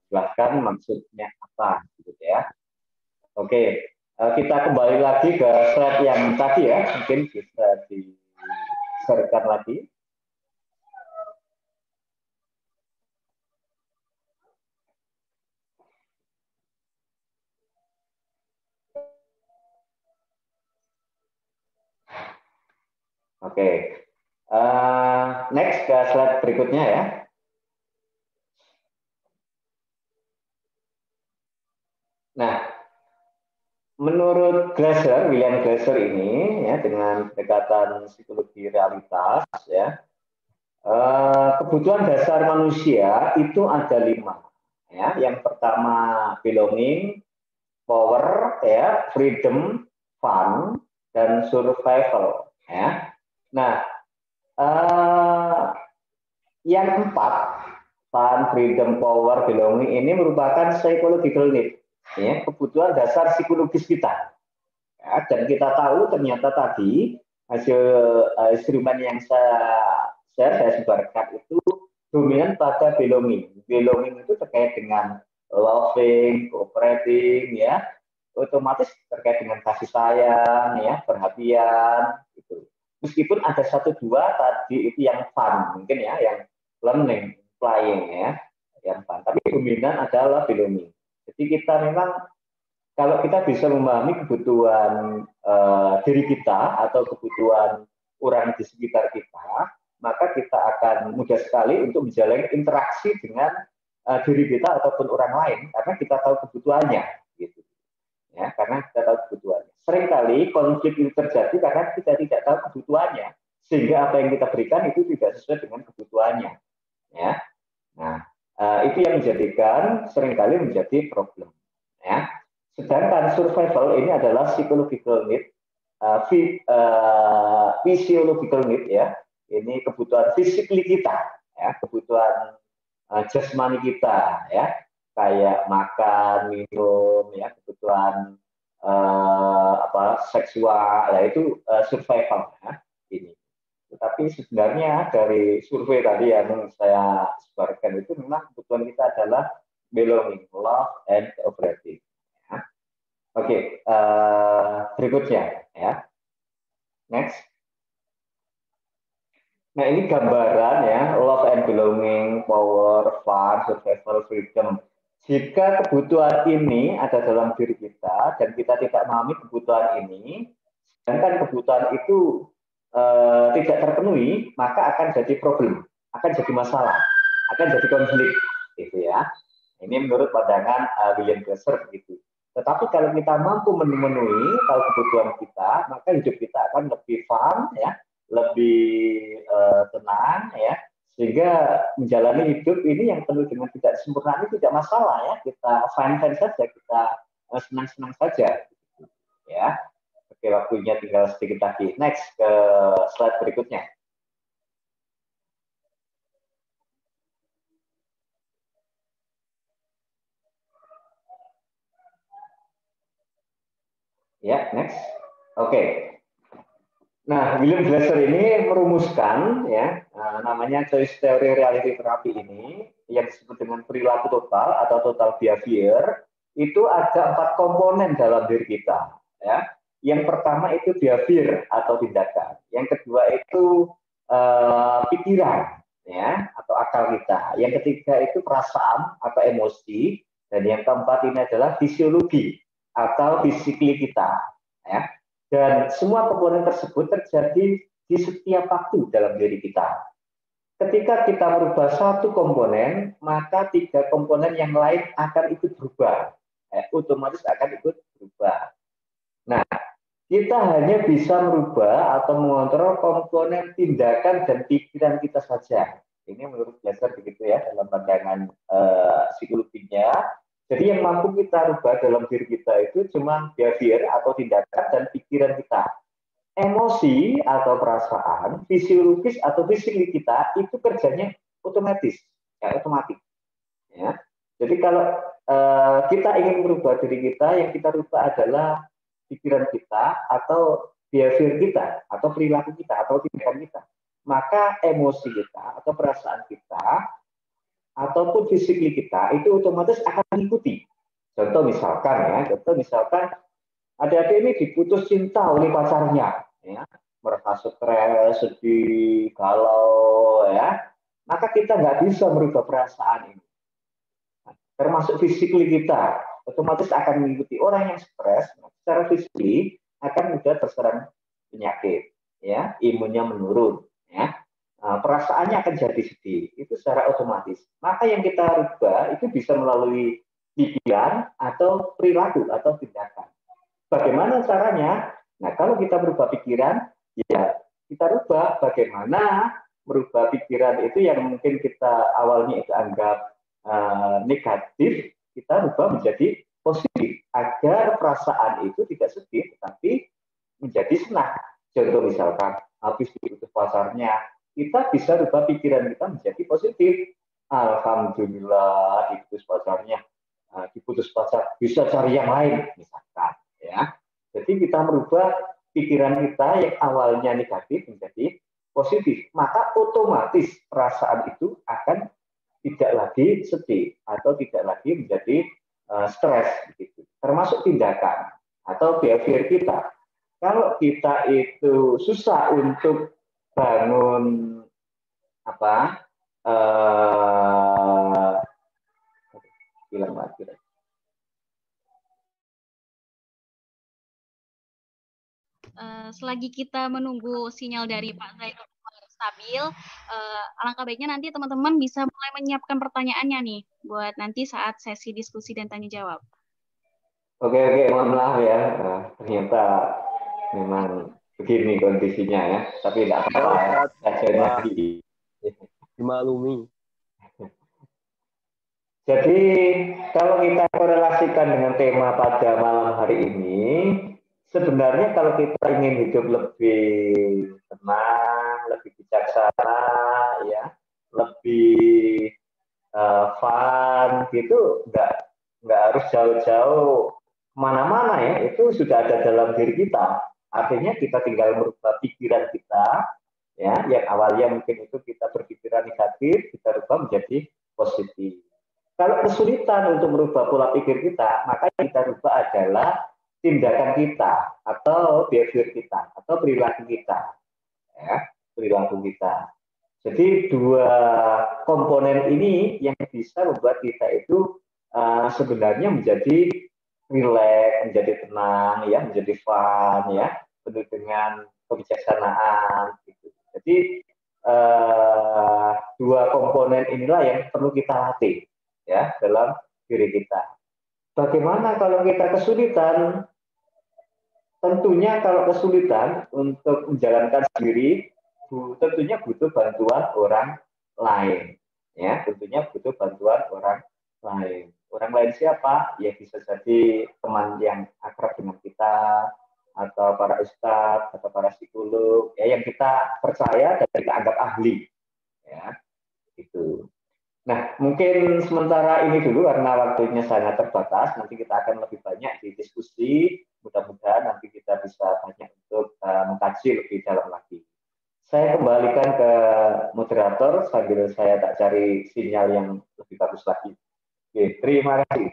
Speaker 3: jelaskan maksudnya apa gitu ya. Oke, kita kembali lagi ke slide yang tadi ya, mungkin bisa di-share-kan lagi. Oke, next ke slide berikutnya ya. Nah, menurut William Glasser ini ya, dengan pendekatan psikologi realitas ya, kebutuhan dasar manusia itu ada 5 ya. Yang pertama belonging, power ya, freedom, fun, dan survival ya. Nah, yang 4, fun, freedom, power, belonging ini merupakan psychological need ya, kebutuhan dasar psikologis kita ya. Dan kita tahu ternyata tadi hasil instrumen yang saya sebarkan itu dominan pada belonging. Belonging itu terkait dengan loving, cooperating ya, otomatis terkait dengan kasih sayang ya, perhatian gitu. Meskipun ada 1-2 tadi itu yang fun mungkin ya, yang learning, flying ya, yang fun. Tapi dominan adalah belonging. Jadi kita memang kalau kita bisa memahami kebutuhan diri kita atau kebutuhan orang di sekitar kita, maka kita akan mudah sekali untuk menjalin interaksi dengan diri kita ataupun orang lain karena kita tahu kebutuhannya gitu. Ya, karena kita tahu kebutuhannya. Seringkali konflik itu terjadi karena kita tidak tahu kebutuhannya, sehingga apa yang kita berikan itu tidak sesuai dengan kebutuhannya. Ya, nah itu yang menjadikan seringkali menjadi problem. Ya, sedangkan survival ini adalah psychological need, physiological need ya. Ini kebutuhan fisik kita, ya, kebutuhan jasmani kita, ya. Kayak makan, minum, ya, kebutuhan seksual, ya itu survival, ya, ini. Tetapi sebenarnya dari survei tadi yang saya sebarkan itu memang kebutuhan kita adalah belonging, love, and cooperative. Ya. Oke, berikutnya, ya. Next. Nah ini gambaran ya, love and belonging, power, fun, survival, freedom. Jika kebutuhan ini ada dalam diri kita dan kita tidak memahami kebutuhan ini, sedangkan kebutuhan itu tidak terpenuhi, maka akan jadi problem, akan jadi masalah, akan jadi konflik, gitu ya. Ini menurut pandangan William Glasser begitu. Tetapi kalau kita mampu memenuhi kalau kebutuhan kita, maka hidup kita akan lebih fun, ya, lebih tenang, ya, sehingga menjalani hidup ini yang penuh dengan tidak sempurna ini tidak masalah, ya, kita fine saja, kita senang-senang saja, ya. Oke, waktunya tinggal sedikit lagi. Next ke slide berikutnya. Ya, next. Oke. Nah, William Glasser ini merumuskan, ya, namanya choice theory reality therapy ini yang disebut dengan perilaku total atau total behavior. Itu ada 4 komponen dalam diri kita, ya. Yang pertama itu behavior atau tindakan. Yang kedua itu pikiran, ya, atau akal kita. Yang ketiga itu perasaan atau emosi. Dan yang keempat ini adalah fisiologi atau fisikly kita, ya. Dan semua komponen tersebut terjadi di setiap waktu dalam diri kita. Ketika kita merubah satu komponen, maka 3 komponen yang lain akan ikut berubah. Otomatis akan ikut berubah. Nah, kita hanya bisa merubah atau mengontrol komponen tindakan dan pikiran kita saja. Ini menurut Glasser begitu ya, dalam pandangan psikologinya. Jadi yang mampu kita rubah dalam diri kita itu cuma behavior atau tindakan dan pikiran kita. Emosi atau perasaan, fisiologis atau fisik kita itu kerjanya otomatis, ya, otomatis. Ya. Jadi kalau kita ingin merubah diri kita, yang kita rubah adalah pikiran kita atau behavior kita atau perilaku kita atau tindakan kita. Maka emosi kita atau perasaan kita ataupun fisik kita itu otomatis akan mengikuti. Contoh misalkan adik-adik ini diputus cinta oleh pacarnya, ya, merasa stres, sedih, galau, ya, maka kita nggak bisa merubah perasaan ini. Termasuk fisik kita, otomatis akan mengikuti. Orang yang stres secara fisik akan mudah terserang penyakit, ya, imunnya menurun, ya. Perasaannya akan jadi sedih, itu secara otomatis. Maka yang kita rubah itu bisa melalui pikiran atau perilaku atau tindakan. Bagaimana caranya? Nah, kalau kita berubah pikiran, ya kita rubah bagaimana merubah pikiran itu yang mungkin kita awalnya itu anggap negatif, kita rubah menjadi positif agar perasaan itu tidak sedih, tetapi menjadi senang. Contoh misalkan habis diputus pacarnya, kita bisa rubah pikiran kita menjadi positif. Alhamdulillah diputus pacarnya, diputus pacar, bisa cari yang lain misalkan, ya. Jadi kita merubah pikiran kita yang awalnya negatif menjadi positif, maka otomatis perasaan itu akan tidak lagi sedih atau tidak lagi menjadi stres, gitu. Termasuk tindakan atau behavior kita. Kalau kita itu susah untuk bangun hilang mati.
Speaker 5: Selagi kita menunggu sinyal dari Pak Zainul stabil, alangkah baiknya nanti teman-teman bisa mulai menyiapkan pertanyaannya nih buat nanti saat sesi diskusi dan tanya jawab.
Speaker 3: Oke, mohon maaf ya, ternyata memang begini kondisinya ya, tapi tidak apa-apa, saja lagi.
Speaker 6: Dimaklumi.
Speaker 3: Jadi kalau kita korelasikan dengan tema pada malam hari ini, sebenarnya kalau kita ingin hidup lebih tenang, lebih bijaksana, ya, lebih fun, gitu, nggak harus jauh-jauh kemana-mana ya, itu sudah ada dalam diri kita. Artinya kita tinggal merubah pikiran kita, ya, yang awalnya mungkin itu kita berpikiran negatif, kita rubah menjadi positif. Kalau kesulitan untuk merubah pola pikir kita, maka yang kita rubah adalah tindakan kita atau behavior kita atau perilaku kita, ya, perilaku kita. Jadi 2 komponen ini yang bisa membuat kita itu sebenarnya menjadi rileks, menjadi tenang, ya, menjadi fun, ya, penuh dengan kebijaksanaan. Gitu. Jadi dua komponen inilah yang perlu kita latih, ya, dalam diri kita. Bagaimana kalau kita kesulitan? Tentunya kalau kesulitan untuk menjalankan sendiri, tentunya butuh bantuan orang lain, ya, tentunya butuh bantuan orang lain. Orang lain siapa? Ya bisa jadi teman yang akrab dengan kita, atau para ustadz, atau para psikolog, ya yang kita percaya dan kita anggap ahli, ya, itu. Nah, mungkin sementara ini dulu karena waktunya sangat terbatas. Nanti kita akan lebih banyak di diskusi. Mudah-mudahan nanti kita bisa banyak untuk mengkaji lebih dalam lagi. Saya kembalikan ke moderator sambil saya tak cari sinyal yang lebih bagus lagi. Oke, terima kasih.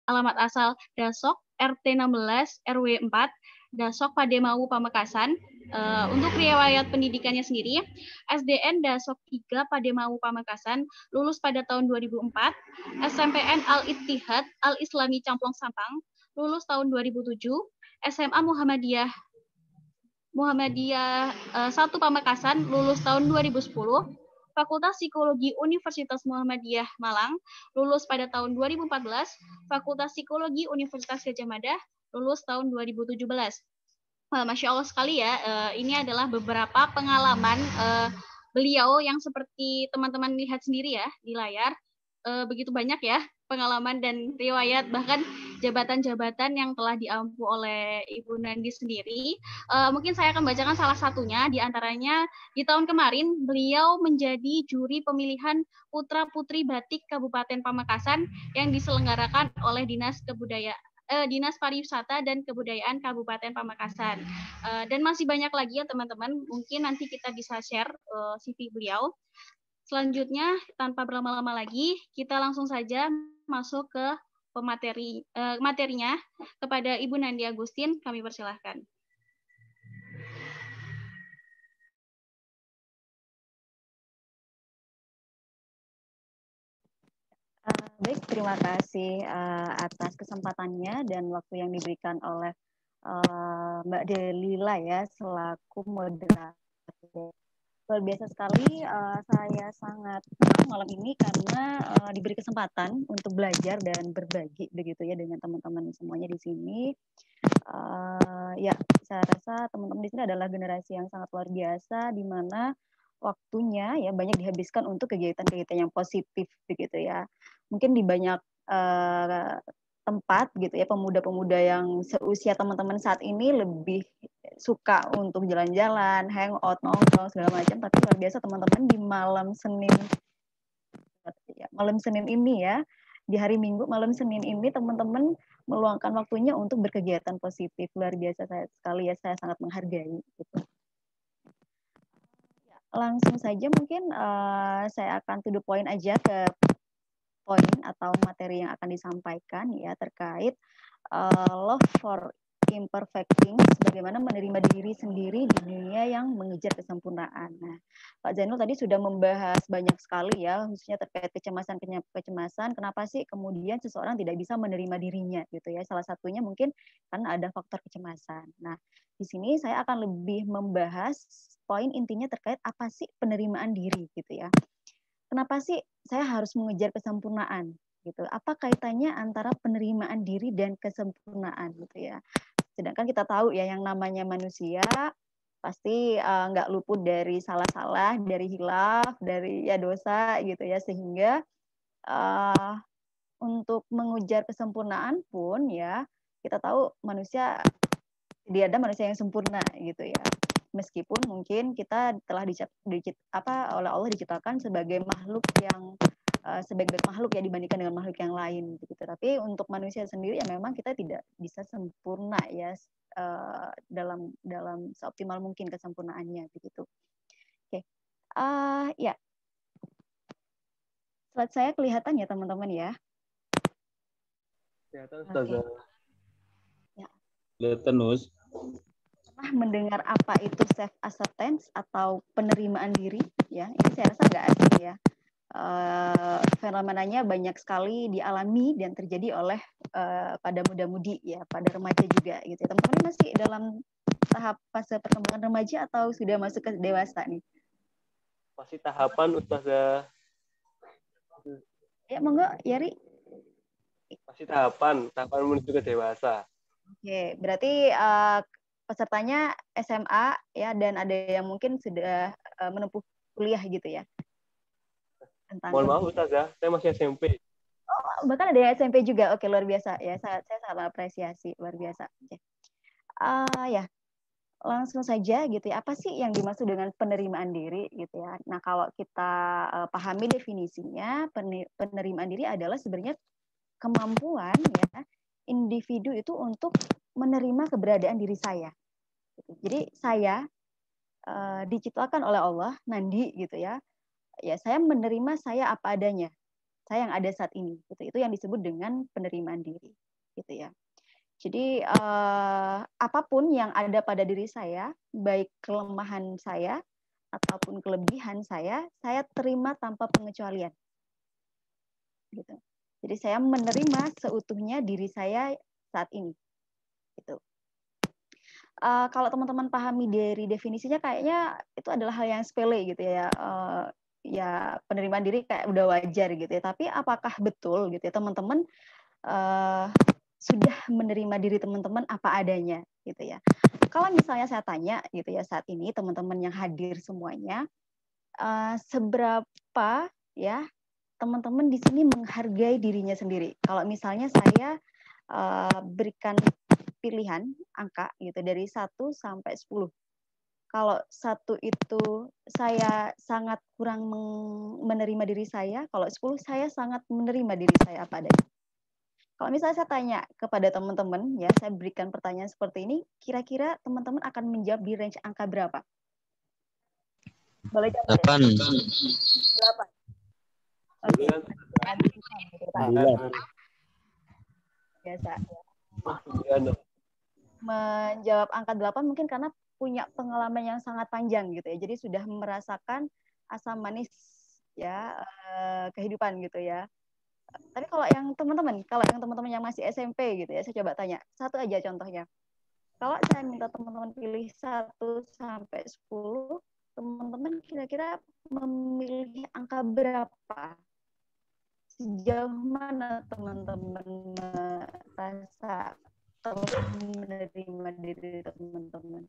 Speaker 5: Alamat asal Dasok RT 16 RW 4 Dasok Pademau Pamekasan. Untuk riwayat pendidikannya sendiri, SDN Dasok 3 Pademau Pamekasan, lulus pada tahun 2004, SMPN Al-Ittihad Al-Islami Camplong Sampang, lulus tahun 2007, SMA Muhammadiyah 1 Pamekasan, lulus tahun 2010, Fakultas Psikologi Universitas Muhammadiyah Malang, lulus pada tahun 2014, Fakultas Psikologi Universitas Gadjah Mada, lulus tahun 2017. Masya Allah sekali ya, ini adalah beberapa pengalaman beliau yang seperti teman-teman lihat sendiri ya di layar, begitu banyak ya pengalaman dan riwayat, bahkan jabatan-jabatan yang telah diampu oleh Ibu Nandi sendiri. Mungkin saya akan bacakan salah satunya, di antaranya di tahun kemarin beliau menjadi juri pemilihan putra-putri batik Kabupaten Pamekasan yang diselenggarakan oleh Dinas Pariwisata dan Kebudayaan Kabupaten Pamekasan. Dan masih banyak lagi ya teman-teman, mungkin nanti kita bisa share CV beliau. Selanjutnya, tanpa berlama-lama lagi, kita langsung saja masuk ke materinya. Kepada Ibu Nandi Agustin, kami persilahkan.
Speaker 8: Baik, terima kasih atas kesempatannya dan waktu yang diberikan oleh Mbak Delila ya selaku moderator. Luar biasa sekali, saya sangat senang malam ini karena diberi kesempatan untuk belajar dan berbagi begitu ya dengan teman-teman semuanya di sini. Ya, saya rasa teman-teman di sini adalah generasi yang sangat luar biasa di mana waktunya ya banyak dihabiskan untuk kegiatan-kegiatan yang positif begitu ya. Mungkin di banyak tempat gitu ya, pemuda-pemuda yang seusia teman-teman saat ini lebih suka untuk jalan-jalan, hangout, nongkrong segala macam, tapi luar biasa teman-teman di malam Senin ini ya, di hari Minggu malam Senin ini teman-teman meluangkan waktunya untuk berkegiatan positif. Luar biasa sekali ya, saya sangat menghargai gitu. Langsung saja mungkin saya akan to the point aja ke poin atau materi yang akan disampaikan ya terkait love for imperfect things, bagaimana menerima diri sendiri di dunia yang mengejar kesempurnaan. Nah, Pak Zainul tadi sudah membahas banyak sekali ya, khususnya terkait kecemasan. Kenapa sih kemudian seseorang tidak bisa menerima dirinya gitu ya? Salah satunya mungkin karena ada faktor kecemasan. Nah, di sini saya akan lebih membahas poin intinya terkait apa sih penerimaan diri gitu ya. Kenapa sih saya harus mengejar kesempurnaan? gitu. Apa kaitannya antara penerimaan diri dan kesempurnaan gitu ya. Sedangkan kita tahu ya yang namanya manusia pasti nggak luput dari salah-salah, dari hilaf, dari ya dosa gitu ya, sehingga untuk mengujar kesempurnaan pun ya kita tahu manusia tidak ada manusia yang sempurna gitu ya. Meskipun mungkin kita telah oleh Allah diciptakan sebagai makhluk yang sebaik-baik makhluk ya dibandingkan dengan makhluk yang lain gitu. Tapi untuk manusia sendiri ya memang kita tidak bisa sempurna ya dalam seoptimal mungkin kesempurnaannya begitu. Oke. Ya. Slide saya kelihatan ya teman-teman ya.
Speaker 6: Kelihatan Ustazah.
Speaker 8: Ya.
Speaker 7: Kelihatan, Nus.
Speaker 8: Pernah mendengar apa itu self acceptance atau penerimaan diri ya? Ini saya rasa nggak asing ya. Fenomenanya banyak sekali dialami dan terjadi oleh pada muda-mudi ya, pada remaja juga gitu. Teman-teman masih dalam tahap fase perkembangan remaja atau sudah masuk ke dewasa nih?
Speaker 6: Masih tahapan Ustazah.
Speaker 8: Ya monggo Yari.
Speaker 6: Masih tahapan menuju ke dewasa.
Speaker 8: Oke, berarti pesertanya SMA ya, dan ada yang mungkin sudah menempuh kuliah gitu ya.
Speaker 6: Mohon maaf Ustazah, saya masih SMP.
Speaker 8: Oh, bahkan ada yang SMP juga. Oke, luar biasa ya. Saya sangat apresiasi, luar biasa. Oke. Ya, langsung saja gitu ya. Apa sih yang dimaksud dengan penerimaan diri gitu ya? Nah, kalau kita pahami definisinya, penerimaan diri adalah sebenarnya kemampuan ya individu itu untuk menerima keberadaan diri saya. Jadi saya diciptakan oleh Allah, Nandi gitu ya. Ya, saya menerima saya apa adanya, saya yang ada saat ini. Gitu. Itu yang disebut dengan penerimaan diri, gitu ya. Jadi apapun yang ada pada diri saya, baik kelemahan saya ataupun kelebihan saya terima tanpa pengecualian. Gitu. Jadi saya menerima seutuhnya diri saya saat ini. Gitu. Kalau teman-teman pahami dari definisinya, kayaknya itu adalah hal yang sepele gitu ya. Ya penerimaan diri kayak udah wajar gitu ya. Tapi apakah betul gitu ya teman-teman sudah menerima diri teman-teman apa adanya gitu ya. Kalau misalnya saya tanya gitu ya saat ini teman-teman yang hadir semuanya, seberapa ya teman-teman di sini menghargai dirinya sendiri. Kalau misalnya saya berikan pilihan angka gitu dari 1 sampai 10. Kalau 1 itu saya sangat kurang menerima diri saya, kalau 10 saya sangat menerima diri saya apa adanya. Kalau misalnya saya tanya kepada teman-teman, ya saya berikan pertanyaan seperti ini, kira-kira teman-teman akan menjawab di range angka berapa? Boleh jawab?
Speaker 7: 8.
Speaker 8: 8. Oke. Biasa. Menjawab angka 8 mungkin karena punya pengalaman yang sangat panjang gitu ya. Jadi sudah merasakan asam manis ya kehidupan gitu ya. Tapi kalau yang teman-teman yang masih SMP gitu ya, saya coba tanya satu aja contohnya. Kalau saya minta teman-teman pilih 1 sampai 10, teman-teman kira-kira memilih angka berapa? Sejauh mana teman-teman merasa telah menerima diri teman-teman?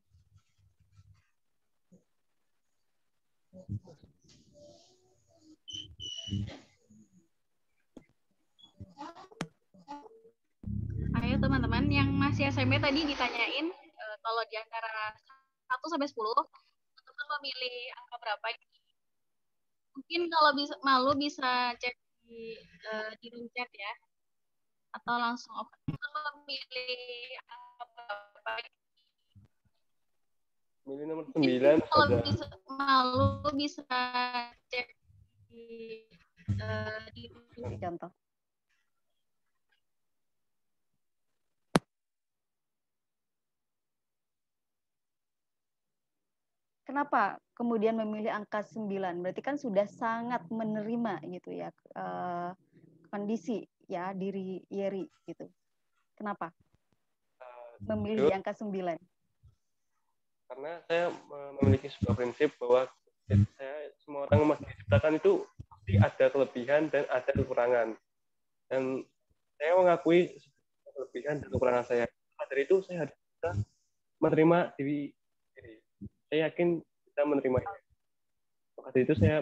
Speaker 5: Ayo teman-teman yang masih SMP tadi ditanyain kalau di antara 1 sampai 10 teman-teman memilih angka berapa? Mungkin kalau malu bisa cek di room chat ya. Atau langsung memilih angka berapa?
Speaker 6: Milih nomor 9.
Speaker 5: Kalau malu bisa cek di
Speaker 8: contoh. Kenapa kemudian memilih angka 9? Berarti kan sudah sangat menerima gitu ya kondisi ya diri Yeri gitu. Kenapa memilih di angka 9?
Speaker 6: Karena saya memiliki sebuah prinsip bahwa semua orang masih diciptakan itu pasti ada kelebihan dan ada kekurangan. Dan saya mengakui kelebihan dan kekurangan saya. Dari itu saya harus bisa menerima diri. Saya yakin bisa menerima ini. Maka dari itu saya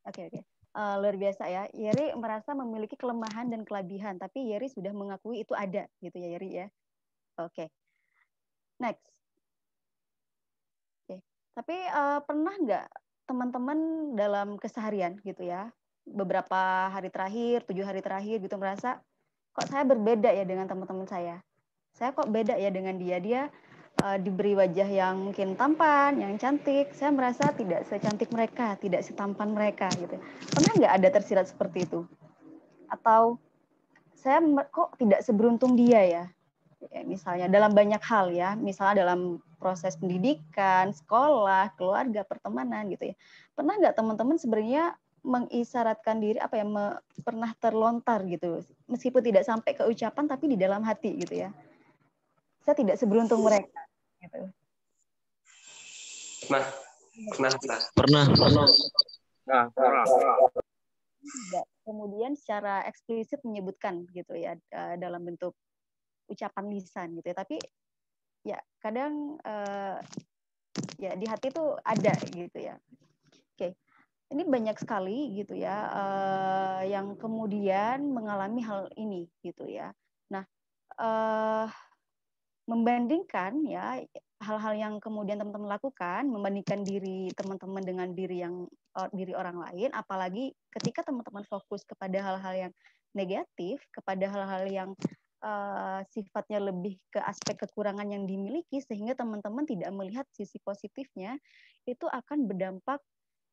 Speaker 8: Oke. Luar biasa ya. Yeri merasa memiliki kelemahan dan kelebihan, tapi Yeri sudah mengakui itu ada, gitu ya Yeri ya. Oke. Next. Oke. Tapi pernah nggak teman-teman dalam keseharian gitu ya, beberapa hari terakhir, 7 hari terakhir gitu merasa, kok saya berbeda ya dengan teman-teman saya? Saya kok beda ya dengan dia diberi wajah yang mungkin tampan, yang cantik, saya merasa tidak secantik mereka, tidak setampan mereka gitu. Pernah nggak ada tersirat seperti itu? Atau saya kok tidak seberuntung dia ya? Misalnya dalam banyak hal ya, misalnya dalam proses pendidikan, sekolah, keluarga, pertemanan gitu ya. Pernah nggak teman-teman sebenarnya mengisyaratkan diri pernah terlontar gitu, meskipun tidak sampai ke ucapan tapi di dalam hati gitu ya? Saya tidak seberuntung mereka gitu.
Speaker 6: Pernah.
Speaker 8: Tidak kemudian secara eksplisit menyebutkan gitu ya dalam bentuk ucapan lisan gitu ya, tapi ya kadang ya di hati itu ada gitu ya. Oke. Ini banyak sekali gitu ya yang kemudian mengalami hal ini gitu ya. Nah, membandingkan ya hal-hal yang kemudian teman-teman lakukan, membandingkan diri teman-teman dengan diri orang lain, apalagi ketika teman-teman fokus kepada hal-hal yang negatif, kepada hal-hal yang sifatnya lebih ke aspek kekurangan yang dimiliki, sehingga teman-teman tidak melihat sisi positifnya, itu akan berdampak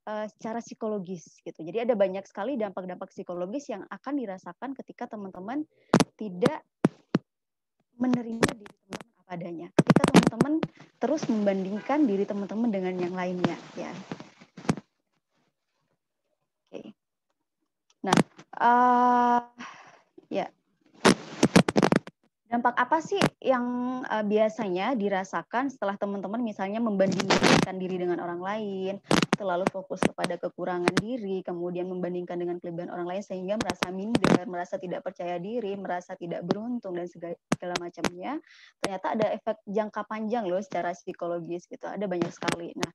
Speaker 8: secara psikologis gitu. Jadi ada banyak sekali dampak-dampak psikologis yang akan dirasakan ketika teman-teman tidak menerima diri teman-teman apa adanya. Ketika teman-teman terus membandingkan diri teman-teman dengan yang lainnya, ya. Oke. Nah, ya. Dampak apa sih yang biasanya dirasakan setelah teman-teman misalnya membandingkan diri dengan orang lain, terlalu fokus kepada kekurangan diri, kemudian membandingkan dengan kelebihan orang lain sehingga merasa minder, merasa tidak percaya diri, merasa tidak beruntung dan segala macamnya. Ternyata ada efek jangka panjang loh secara psikologis gitu. Ada banyak sekali. Nah,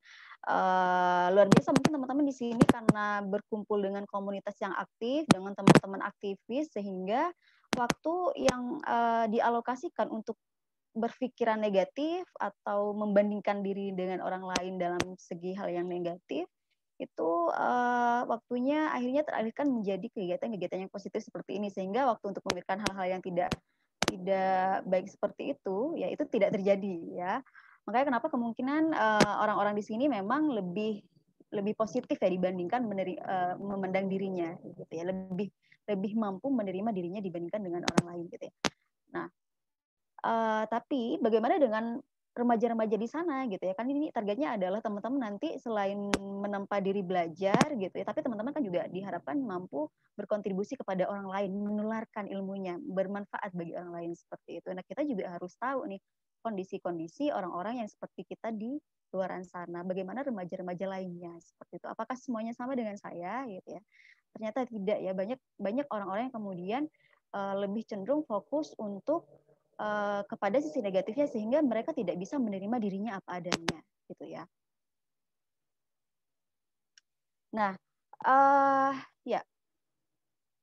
Speaker 8: luar biasa mungkin teman-teman di sini karena berkumpul dengan komunitas yang aktif, dengan teman-teman aktivis sehingga waktu yang dialokasikan untuk berpikiran negatif atau membandingkan diri dengan orang lain dalam segi hal yang negatif itu waktunya akhirnya teralihkan menjadi kegiatan-kegiatan yang positif seperti ini, sehingga waktu untuk memikirkan hal-hal yang tidak baik seperti itu ya itu tidak terjadi ya. Makanya kenapa kemungkinan orang-orang di sini memang lebih positif ya dibandingkan memandang dirinya gitu ya, lebih mampu menerima dirinya dibandingkan dengan orang lain gitu ya. Nah, tapi bagaimana dengan remaja-remaja di sana gitu ya, kan ini targetnya adalah teman-teman nanti selain menempa diri belajar gitu ya, tapi teman-teman kan juga diharapkan mampu berkontribusi kepada orang lain, menularkan ilmunya, bermanfaat bagi orang lain seperti itu. Nah, kita juga harus tahu nih kondisi-kondisi orang-orang yang seperti kita di luar sana, bagaimana remaja-remaja lainnya seperti itu. Apakah semuanya sama dengan saya gitu ya? Ternyata tidak ya, banyak orang-orang yang kemudian lebih cenderung fokus untuk kepada sisi negatifnya sehingga mereka tidak bisa menerima dirinya apa adanya gitu ya. Nah, ya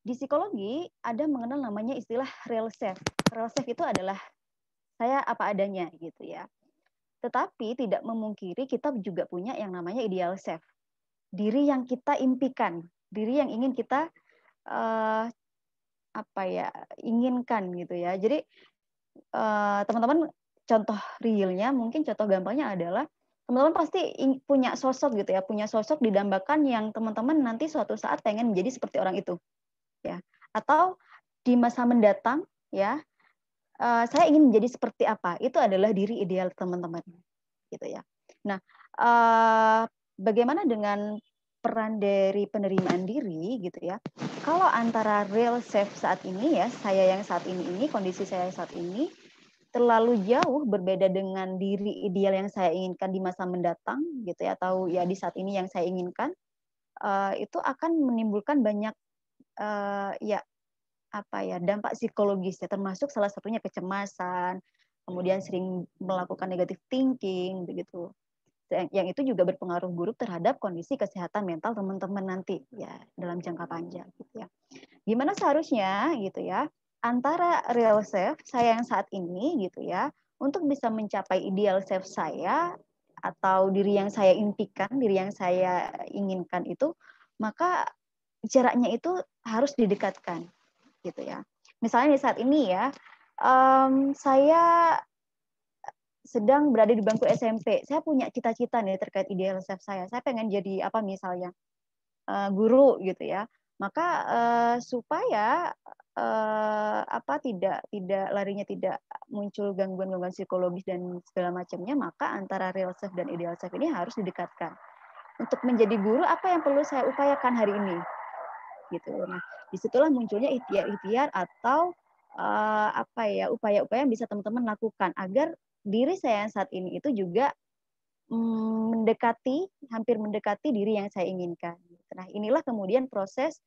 Speaker 8: di psikologi ada mengenal namanya istilah real self. Real self itu adalah saya apa adanya gitu ya. Tetapi tidak memungkiri kita juga punya yang namanya ideal self. Diri yang kita impikan, diri yang ingin kita inginkan gitu ya. Jadi teman-teman contoh realnya, mungkin contoh gampangnya adalah teman-teman pasti punya sosok gitu ya, punya sosok didambakan yang teman-teman nanti suatu saat pengen menjadi seperti orang itu, ya. Atau di masa mendatang, ya, saya ingin menjadi seperti apa? Itu adalah diri ideal teman-teman, gitu ya. Nah, bagaimana dengan peran dari penerimaan diri gitu ya. Kalau antara real self saat ini ya, saya yang saat ini, kondisi saya yang saat ini terlalu jauh berbeda dengan diri ideal yang saya inginkan di masa mendatang gitu ya, atau ya di saat ini yang saya inginkan, itu akan menimbulkan banyak ya apa ya, dampak psikologisnya, termasuk salah satunya kecemasan, kemudian sering melakukan negative thinking begitu. Yang itu juga berpengaruh buruk terhadap kondisi kesehatan mental teman-teman nanti ya dalam jangka panjang gitu ya. Gimana seharusnya gitu ya antara real self saya yang saat ini gitu ya untuk bisa mencapai ideal self saya atau diri yang saya impikan, diri yang saya inginkan itu, maka jaraknya itu harus didekatkan gitu ya. Misalnya di saat ini ya, saya sedang berada di bangku SMP, saya punya cita-cita nih terkait ideal self saya. Saya pengen jadi apa misalnya guru gitu ya. Maka supaya apa tidak larinya tidak muncul gangguan-gangguan psikologis dan segala macamnya, maka antara real self dan ideal self ini harus didekatkan. Untuk menjadi guru apa yang perlu saya upayakan hari ini? Gitu. Nah, disitulah munculnya ikhtiar-ikhtiar atau apa ya upaya-upaya yang bisa teman-teman lakukan agar diri saya yang saat ini itu juga hampir mendekati diri yang saya inginkan. Nah, inilah kemudian proses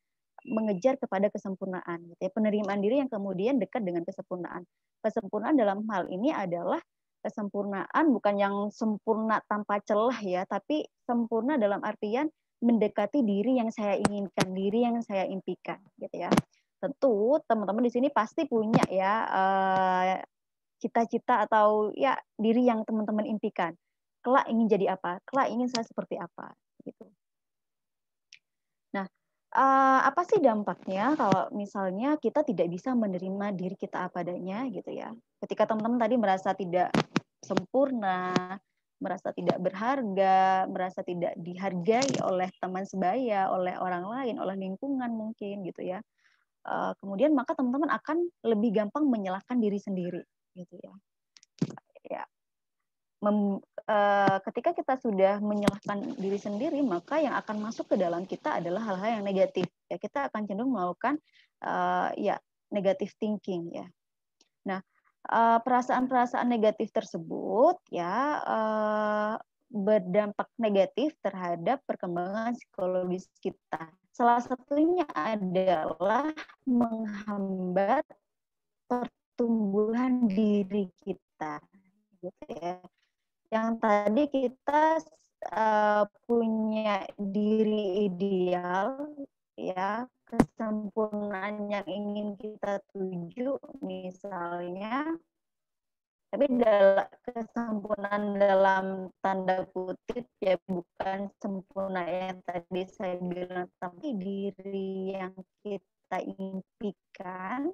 Speaker 8: mengejar kepada kesempurnaan. Gitu ya. Penerimaan diri yang kemudian dekat dengan kesempurnaan. Kesempurnaan dalam hal ini adalah kesempurnaan bukan yang sempurna tanpa celah ya, tapi sempurna dalam artian mendekati diri yang saya inginkan, diri yang saya impikan, gitu ya. Tentu teman-teman di sini pasti punya ya cita-cita atau ya diri yang teman-teman impikan. Kelak ingin jadi apa? Kelak ingin saya seperti apa? Gitu. Nah, apa sih dampaknya kalau misalnya kita tidak bisa menerima diri kita apa adanya gitu ya? Ketika teman-teman tadi merasa tidak sempurna, merasa tidak berharga, merasa tidak dihargai oleh teman sebaya, oleh orang lain, oleh lingkungan mungkin gitu ya. Kemudian maka teman-teman akan lebih gampang menyalahkan diri sendiri gitu ya. Ya. Ketika kita sudah menyalahkan diri sendiri, maka yang akan masuk ke dalam kita adalah hal-hal yang negatif. Ya, kita akan cenderung melakukan ya negative thinking ya. Nah, perasaan-perasaan negatif tersebut ya berdampak negatif terhadap perkembangan psikologis kita. Salah satunya adalah menghambat pertumbuhan diri kita, gitu ya. Yang tadi kita punya diri ideal, ya kesempurnaan yang ingin kita tuju, misalnya, tapi kesempurnaan dalam tanda kutip ya bukan sempurna yang tadi saya bilang, tapi diri yang kita impikan,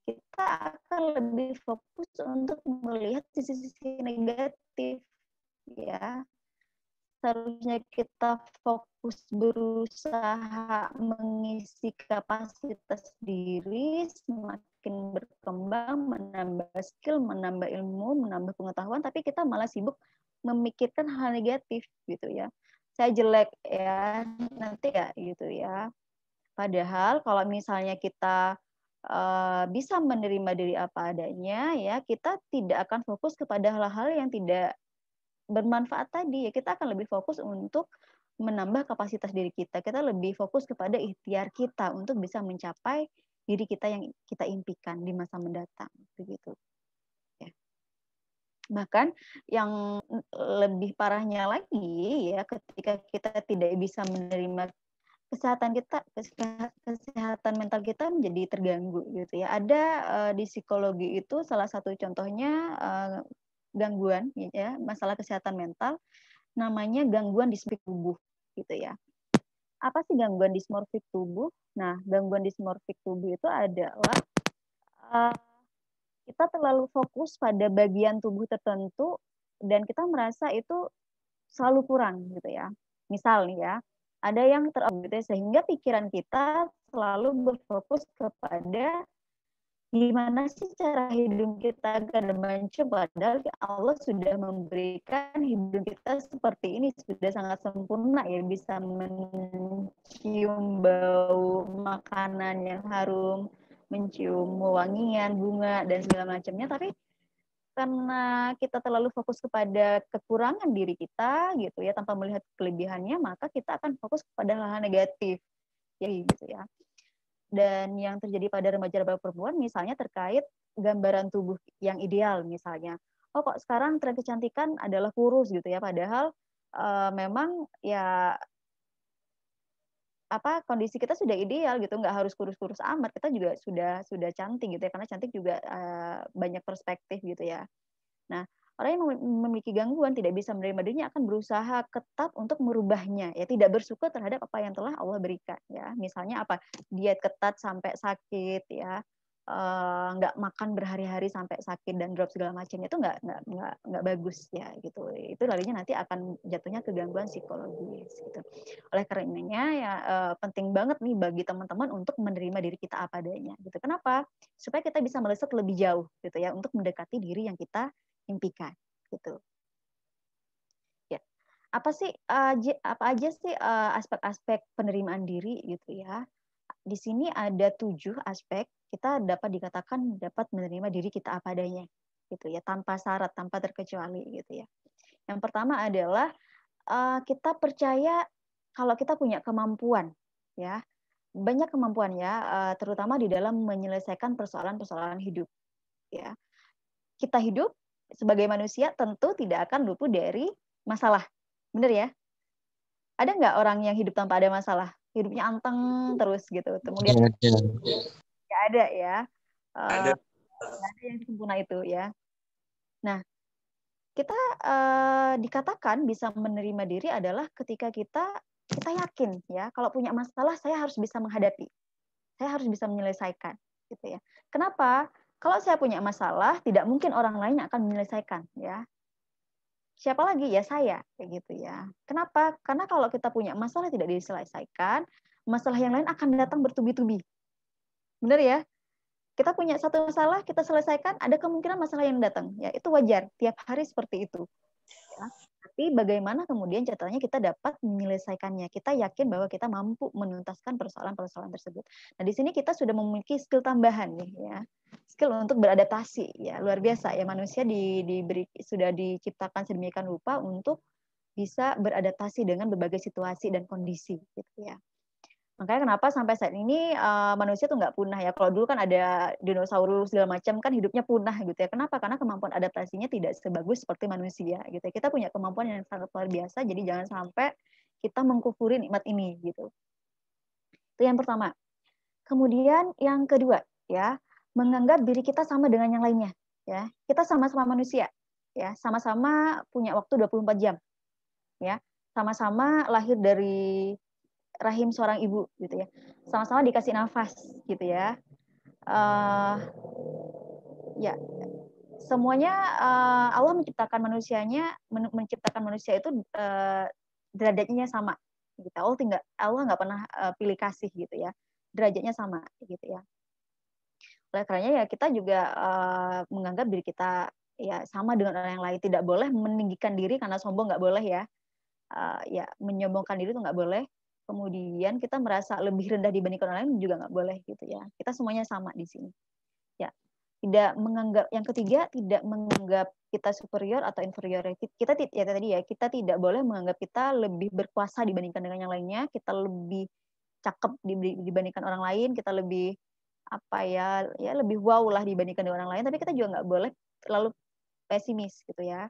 Speaker 8: kita akan lebih fokus untuk melihat sisi-sisi negatif ya. Seharusnya kita fokus berusaha mengisi kapasitas diri, semakin berkembang, menambah skill, menambah ilmu, menambah pengetahuan, tapi kita malah sibuk memikirkan hal negatif gitu ya. Saya jelek ya, nanti ya gitu ya. Padahal kalau misalnya kita bisa menerima diri apa adanya, ya kita tidak akan fokus kepada hal-hal yang tidak bermanfaat tadi. Ya kita akan lebih fokus untuk menambah kapasitas diri kita. Kita lebih fokus kepada ikhtiar kita untuk bisa mencapai diri kita yang kita impikan di masa mendatang, begitu. Ya. Bahkan yang lebih parahnya lagi ya, ketika kita tidak bisa menerima kesehatan mental kita menjadi terganggu gitu ya. Ada di psikologi itu salah satu contohnya gangguan ya, masalah kesehatan mental namanya gangguan dismorfik tubuh gitu ya. Apa sih gangguan dismorfik tubuh? Nah, gangguan dismorfik tubuh itu adalah kita terlalu fokus pada bagian tubuh tertentu dan kita merasa itu selalu kurang gitu ya. Misal nih ya, ada yang terobsesi sehingga pikiran kita selalu berfokus kepada gimana sih cara hidup kita agar mancung, padahal Allah sudah memberikan hidup kita seperti ini, sudah sangat sempurna ya, bisa mencium bau makanan yang harum, mencium wangian bunga dan segala macamnya, tapi karena kita terlalu fokus kepada kekurangan diri kita gitu ya tanpa melihat kelebihannya, maka kita akan fokus kepada hal-hal negatif ya gitu ya. Dan yang terjadi pada remaja perempuan misalnya terkait gambaran tubuh yang ideal misalnya. Oh kok sekarang tren kecantikan adalah kurus gitu ya, padahal memang ya kondisi kita sudah ideal gitu, nggak harus kurus-kurus amat, kita juga sudah cantik gitu ya, karena cantik juga banyak perspektif gitu ya. Nah, orang yang memiliki gangguan tidak bisa menerima dirinya akan berusaha ketat untuk merubahnya, ya tidak bersyukur terhadap apa yang telah Allah berikan ya. Misalnya apa? Diet ketat sampai sakit ya. Nggak makan berhari-hari sampai sakit dan drop segala macam, itu nggak bagus ya gitu. Itu larinya nanti akan jatuhnya ke gangguan psikologis gitu. Oleh karenanya ya penting banget nih bagi teman-teman untuk menerima diri kita apa adanya gitu. Kenapa? Supaya kita bisa melesat lebih jauh gitu ya untuk mendekati diri yang kita impikan gitu. Ya. Apa aja sih aspek-aspek penerimaan diri gitu ya? Di sini ada 7 aspek kita dapat dikatakan dapat menerima diri kita apa adanya gitu ya, tanpa syarat, tanpa terkecuali gitu ya. Yang pertama adalah kita percaya kalau kita punya kemampuan ya, banyak kemampuan ya, terutama di dalam menyelesaikan persoalan-persoalan hidup ya. Kita hidup sebagai manusia tentu tidak akan luput dari masalah, benar ya? Ada nggak orang yang hidup tanpa ada masalah? Hidupnya anteng terus gitu. Kemudian nggak ada ya. Nggak ada yang sempurna itu ya. Nah, kita dikatakan bisa menerima diri adalah ketika kita yakin ya, kalau punya masalah saya harus bisa menghadapi, saya harus bisa menyelesaikan, gitu ya. Kenapa? Kalau saya punya masalah, tidak mungkin orang lain akan menyelesaikan ya. Siapa lagi? Ya saya, kayak gitu ya. Kenapa? Karena kalau kita punya masalah tidak diselesaikan, masalah yang lain akan datang bertubi-tubi. Benar ya? Kita punya satu masalah, kita selesaikan, ada kemungkinan masalah yang datang. Ya, itu wajar. Tiap hari seperti itu. Ya. Tapi bagaimana kemudian caranya kita dapat menyelesaikannya? Kita yakin bahwa kita mampu menuntaskan persoalan-persoalan tersebut. Nah, di sini kita sudah memiliki skill tambahan nih ya. Skill untuk beradaptasi ya, luar biasa ya, manusia sudah diciptakan sedemikian rupa untuk bisa beradaptasi dengan berbagai situasi dan kondisi gitu ya. Makanya kenapa sampai saat ini manusia tuh nggak punah ya. Kalau dulu kan ada dinosaurus segala macam kan hidupnya punah gitu ya. Kenapa? Karena kemampuan adaptasinya tidak sebagus seperti manusia gitu. Kita punya kemampuan yang sangat luar biasa. Jadi jangan sampai kita mengkufuri nikmat ini gitu. Itu yang pertama. Kemudian yang kedua ya, menganggap diri kita sama dengan yang lainnya ya. Kita sama-sama manusia ya, sama-sama punya waktu 24 jam. Ya. Sama-sama lahir dari rahim seorang ibu gitu ya, sama-sama dikasih nafas gitu ya, ya semuanya Allah menciptakan manusia itu derajatnya sama gitu. Allah nggak pernah pilih kasih gitu ya, derajatnya sama gitu ya. Oleh karenanya ya kita juga menganggap diri kita ya sama dengan orang yang lain, tidak boleh meninggikan diri karena sombong, nggak boleh ya. Ya menyombongkan diri itu nggak boleh. Kemudian kita merasa lebih rendah dibandingkan orang lain juga nggak boleh gitu ya. Kita semuanya sama di sini. Ya, tidak menganggap, yang ketiga tidak menganggap kita superior atau inferior. Kita ya tadi ya, kita tidak boleh menganggap kita lebih berkuasa dibandingkan dengan yang lainnya. Kita lebih cakep dibandingkan orang lain. Kita lebih lebih wow lah dibandingkan dengan orang lain. Tapi kita juga nggak boleh terlalu pesimis gitu ya.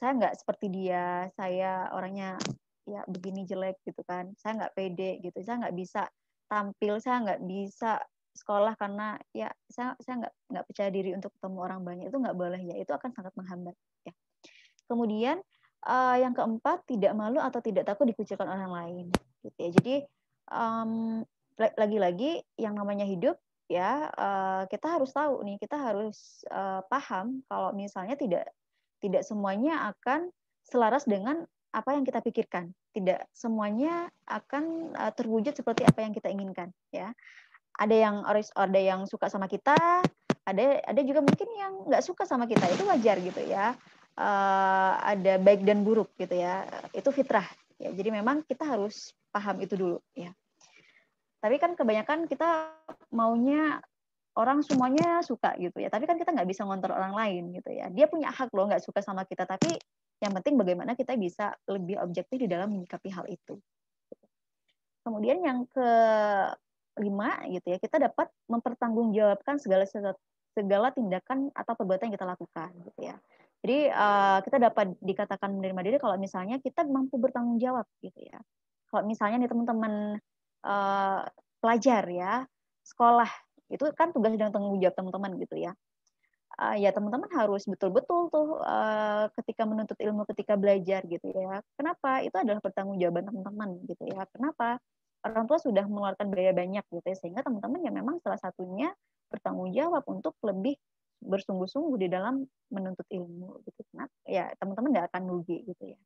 Speaker 8: Saya nggak seperti dia. Saya orangnya ya begini jelek gitu kan, saya nggak pede gitu, saya nggak bisa tampil, saya nggak bisa sekolah karena ya saya nggak percaya diri untuk ketemu orang banyak, itu nggak boleh ya, itu akan sangat menghambat ya. Kemudian yang keempat, tidak malu atau tidak takut dikucilkan orang lain gitu ya. Jadi lagi-lagi yang namanya hidup ya, kita harus tahu nih, kita harus paham kalau misalnya tidak semuanya akan selaras dengan apa yang kita pikirkan. Tidak semuanya akan terwujud seperti apa yang kita inginkan ya. Ada yang suka sama kita, ada juga mungkin yang nggak suka sama kita, itu wajar gitu ya. Ada baik dan buruk gitu ya, itu fitrah ya. Jadi memang kita harus paham itu dulu ya. Tapi kan kebanyakan kita maunya orang semuanya suka gitu ya, tapi kan kita nggak bisa ngontrol orang lain gitu ya. Dia punya hak loh nggak suka sama kita, tapi yang penting bagaimana kita bisa lebih objektif di dalam menyikapi hal itu. Kemudian yang kelima gitu ya, kita dapat mempertanggungjawabkan segala tindakan atau perbuatan yang kita lakukan gitu ya. Jadi kita dapat dikatakan menerima diri kalau misalnya kita mampu bertanggung jawab gitu ya. Kalau misalnya nih teman-teman pelajar ya, sekolah itu kan tugas dan tanggung jawab teman-teman gitu ya. Ya teman-teman harus betul-betul tuh ketika menuntut ilmu, ketika belajar gitu ya. Kenapa? Itu adalah pertanggungjawaban teman-teman gitu ya. Kenapa? Orang tua sudah mengeluarkan biaya banyak gitu ya, sehingga teman-teman ya memang salah satunya bertanggung jawab untuk lebih bersungguh-sungguh di dalam menuntut ilmu gitu. Nah, ya teman-teman nggak akan rugi gitu ya.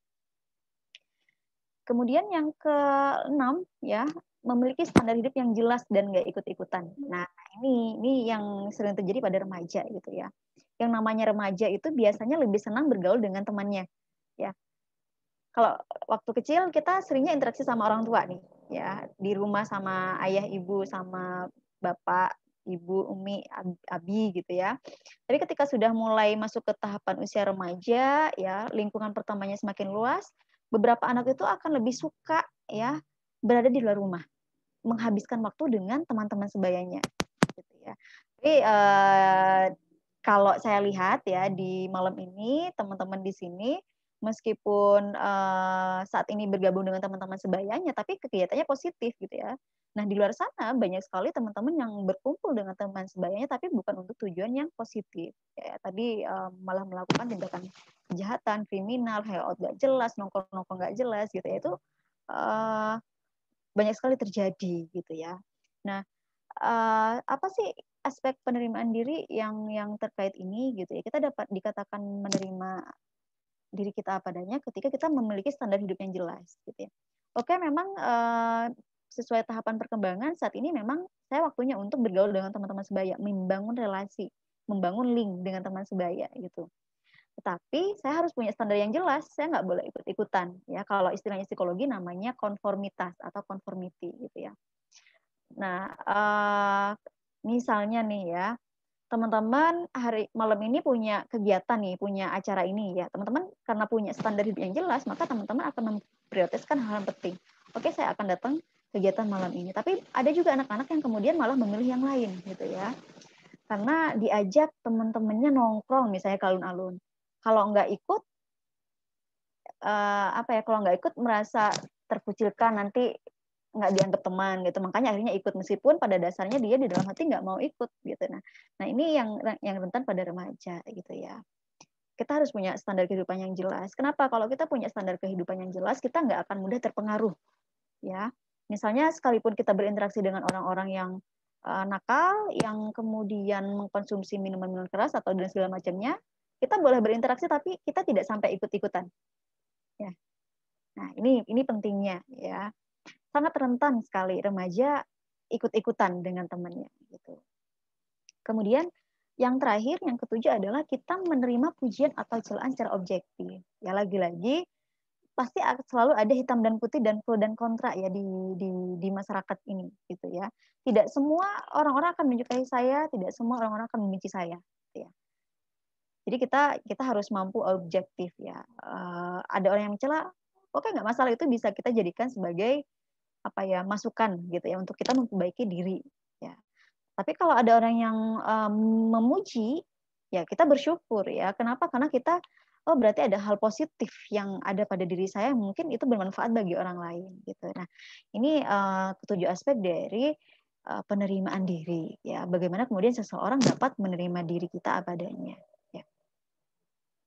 Speaker 8: Kemudian yang keenam ya, memiliki standar hidup yang jelas dan nggak ikut-ikutan. Nah, ini yang sering terjadi pada remaja gitu ya. Yang namanya remaja itu biasanya lebih senang bergaul dengan temannya. Ya, kalau waktu kecil kita seringnya interaksi sama orang tua nih, ya di rumah sama ayah ibu, sama bapak, ibu, umi, abi gitu ya. Tapi ketika sudah mulai masuk ke tahapan usia remaja, ya lingkungan pertamanya semakin luas, beberapa anak itu akan lebih suka ya berada di luar rumah, menghabiskan waktu dengan teman-teman sebayanya. Gitu ya. Jadi kalau saya lihat ya di malam ini teman-teman di sini meskipun saat ini bergabung dengan teman-teman sebayanya, tapi kegiatannya positif gitu ya. Nah di luar sana banyak sekali teman-teman yang berkumpul dengan teman sebayanya, tapi bukan untuk tujuan yang positif. Ya, tadi malah melakukan tindakan kejahatan, kriminal, hangout nggak jelas, nongkrong-nongkrong nggak jelas gitu ya. Itu banyak sekali terjadi gitu ya. Nah apa sih aspek penerimaan diri yang terkait ini gitu ya? Kita dapat dikatakan menerima diri kita apa adanya ketika kita memiliki standar hidup yang jelas gitu ya. Oke, memang sesuai tahapan perkembangan saat ini memang saya waktunya untuk bergaul dengan teman-teman sebaya, membangun relasi, membangun link dengan teman sebaya gitu. Tetapi saya harus punya standar yang jelas, saya nggak boleh ikut-ikutan ya. Kalau istilahnya psikologi namanya konformitas atau conformity gitu ya. Nah, misalnya nih ya, teman-teman hari malam ini punya kegiatan nih, punya acara ini ya. Teman-teman karena punya standar hidup yang jelas, maka teman-teman akan memprioritaskan hal yang penting. Oke, saya akan datang kegiatan malam ini. Tapi ada juga anak-anak yang kemudian malah memilih yang lain gitu ya. Karena diajak teman-temannya nongkrong misalnya ke alun-alun. Kalau nggak ikut kalau nggak ikut merasa terkucilkan, nanti nggak dianggap teman gitu, makanya akhirnya ikut meskipun pada dasarnya dia di dalam hati nggak mau ikut gitu. Nah ini yang rentan pada remaja gitu ya. Kita harus punya standar kehidupan yang jelas. Kenapa? Kalau kita punya standar kehidupan yang jelas, kita nggak akan mudah terpengaruh ya. Misalnya sekalipun kita berinteraksi dengan orang-orang yang nakal, yang kemudian mengkonsumsi minuman-minuman keras atau dan segala macamnya, kita boleh berinteraksi tapi kita tidak sampai ikut-ikutan ya. Nah ini pentingnya ya. Sangat rentan sekali remaja ikut-ikutan dengan temannya gitu. Kemudian yang terakhir, yang ketujuh adalah kita menerima pujian atau celaan secara objektif. Ya lagi-lagi pasti selalu ada hitam dan putih dan pro dan kontra ya di masyarakat ini gitu ya. Tidak semua orang-orang akan menyukai saya, tidak semua orang-orang akan membenci saya. Gitu ya. Jadi kita harus mampu objektif ya. Ada orang yang mencela, oke nggak masalah, itu bisa kita jadikan sebagai masukan gitu ya untuk kita memperbaiki diri ya. Tapi kalau ada orang yang memuji ya kita bersyukur ya. Kenapa? Karena kita berarti ada hal positif yang ada pada diri saya, mungkin itu bermanfaat bagi orang lain gitu. Nah, ini ketujuh aspek dari penerimaan diri ya. Bagaimana kemudian seseorang dapat menerima diri kita apa adanya ya.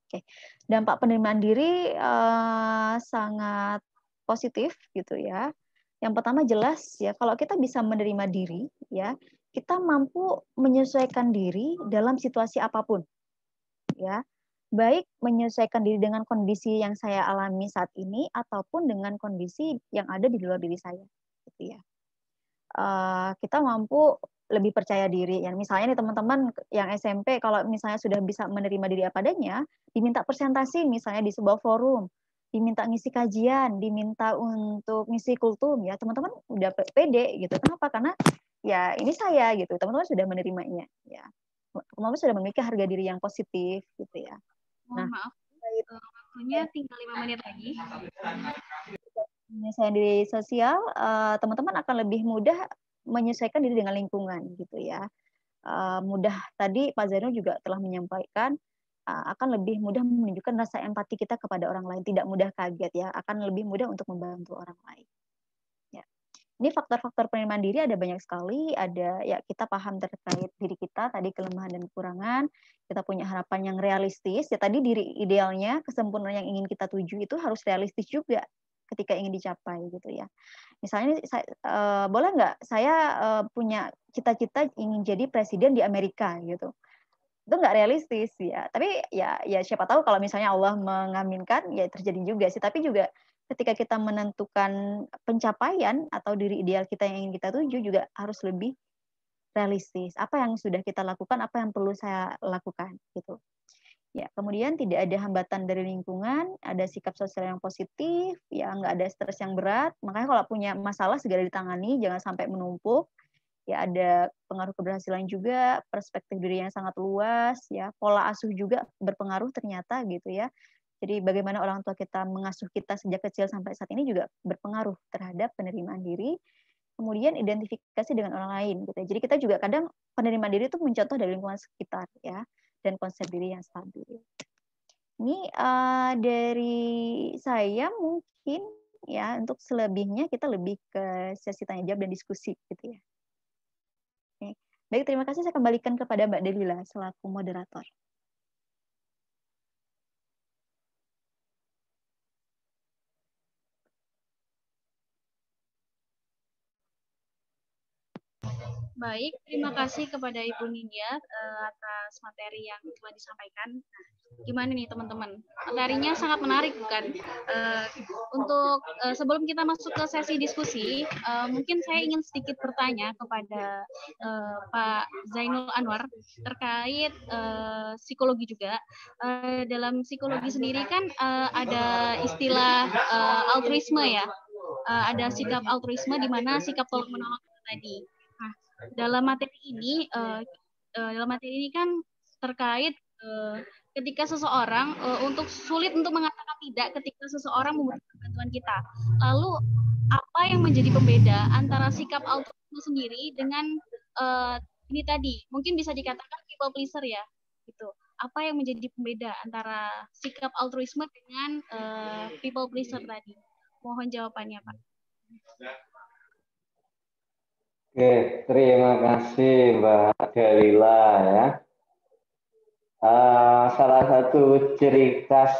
Speaker 8: Oke. Dampak penerimaan diri sangat positif gitu ya. Yang pertama jelas ya, kalau kita bisa menerima diri ya, kita mampu menyesuaikan diri dalam situasi apapun. Ya. Baik menyesuaikan diri dengan kondisi yang saya alami saat ini ataupun dengan kondisi yang ada di luar diri saya gitu ya. Kita mampu lebih percaya diri ya. Misalnya nih teman-teman yang SMP kalau misalnya sudah bisa menerima diri apa adanya, diminta presentasi misalnya di sebuah forum, diminta ngisi kajian, diminta untuk ngisi kultum ya, teman-teman udah pede gitu. Kenapa? Karena ya ini saya gitu. Teman-teman sudah menerimanya ya. Teman-teman sudah memiliki harga diri yang positif gitu ya.
Speaker 5: Mohon maaf, waktunya tinggal 5 menit lagi.
Speaker 8: Penyesuaian diri sosial, teman-teman akan lebih mudah menyesuaikan diri dengan lingkungan gitu ya. Mudah tadi Pak Zainul juga telah menyampaikan akan lebih mudah menunjukkan rasa empati kita kepada orang lain, tidak mudah kaget ya, akan lebih mudah untuk membantu orang lain. Ya. Ini faktor-faktor penerimaan diri ada banyak sekali, ada ya kita paham terkait diri kita, tadi kelemahan dan kekurangan, kita punya harapan yang realistis, ya tadi diri idealnya, kesempurnaan yang ingin kita tuju itu harus realistis juga ketika ingin dicapai gitu ya. Misalnya boleh nggak saya punya cita-cita ingin jadi presiden di Amerika gitu. Itu nggak realistis ya. Tapi ya siapa tahu kalau misalnya Allah mengaminkan ya terjadi juga sih. Tapi juga ketika kita menentukan pencapaian atau diri ideal kita yang ingin kita tuju juga harus lebih realistis. Apa yang sudah kita lakukan, apa yang perlu saya lakukan gitu. Ya, kemudian tidak ada hambatan dari lingkungan, ada sikap sosial yang positif, ya nggak ada stres yang berat. Makanya kalau punya masalah segera ditangani, jangan sampai menumpuk. Ya ada pengaruh keberhasilan juga, perspektif diri yang sangat luas, ya pola asuh juga berpengaruh ternyata gitu ya. Jadi bagaimana orang tua kita mengasuh kita sejak kecil sampai saat ini juga berpengaruh terhadap penerimaan diri. Kemudian identifikasi dengan orang lain gitu ya. Jadi kita juga kadang penerimaan diri itu mencontoh dari lingkungan sekitar ya, dan konsep diri yang stabil. Ini dari saya mungkin ya, untuk selebihnya kita lebih ke sesi tanya jawab dan diskusi gitu ya. Oke. Baik, terima kasih. Saya kembalikan kepada Mbak Delila selaku moderator.
Speaker 5: Baik, terima kasih kepada Ibu Nindya atas materi yang telah disampaikan. Gimana nih teman-teman? Materinya sangat menarik bukan? Untuk sebelum kita masuk ke sesi diskusi, mungkin saya ingin sedikit bertanya kepada Pak Zainul Anwar terkait psikologi juga. Dalam psikologi sendiri kan ada istilah altruisme ya. Ada sikap altruisme di mana sikap tolong menolong tadi. Nah, dalam materi ini kan terkait ketika seseorang untuk sulit untuk mengatakan tidak ketika seseorang membutuhkan bantuan kita. Lalu apa yang menjadi pembeda antara sikap altruisme sendiri dengan ini tadi? Mungkin bisa dikatakan people pleaser ya, gitu. Apa yang menjadi pembeda antara sikap altruisme dengan people pleaser tadi? Mohon jawabannya, Pak.
Speaker 3: Oke, terima kasih Mbak Delila ya. Salah satu ciri khas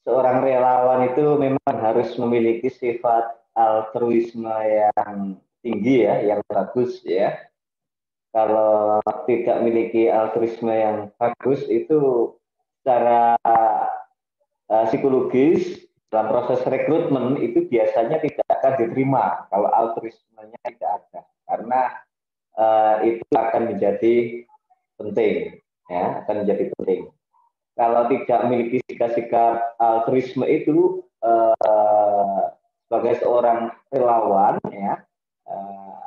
Speaker 3: seorang relawan itu memang harus memiliki sifat altruisme yang tinggi ya, yang bagus ya. Kalau tidak memiliki altruisme yang bagus itu secara psikologis dalam proses rekrutmen itu biasanya tidak akan diterima kalau altruismenya tidak ada, karena itu akan menjadi penting ya, akan menjadi penting. Kalau tidak memiliki sikap-sikap altruisme itu sebagai seorang relawan ya,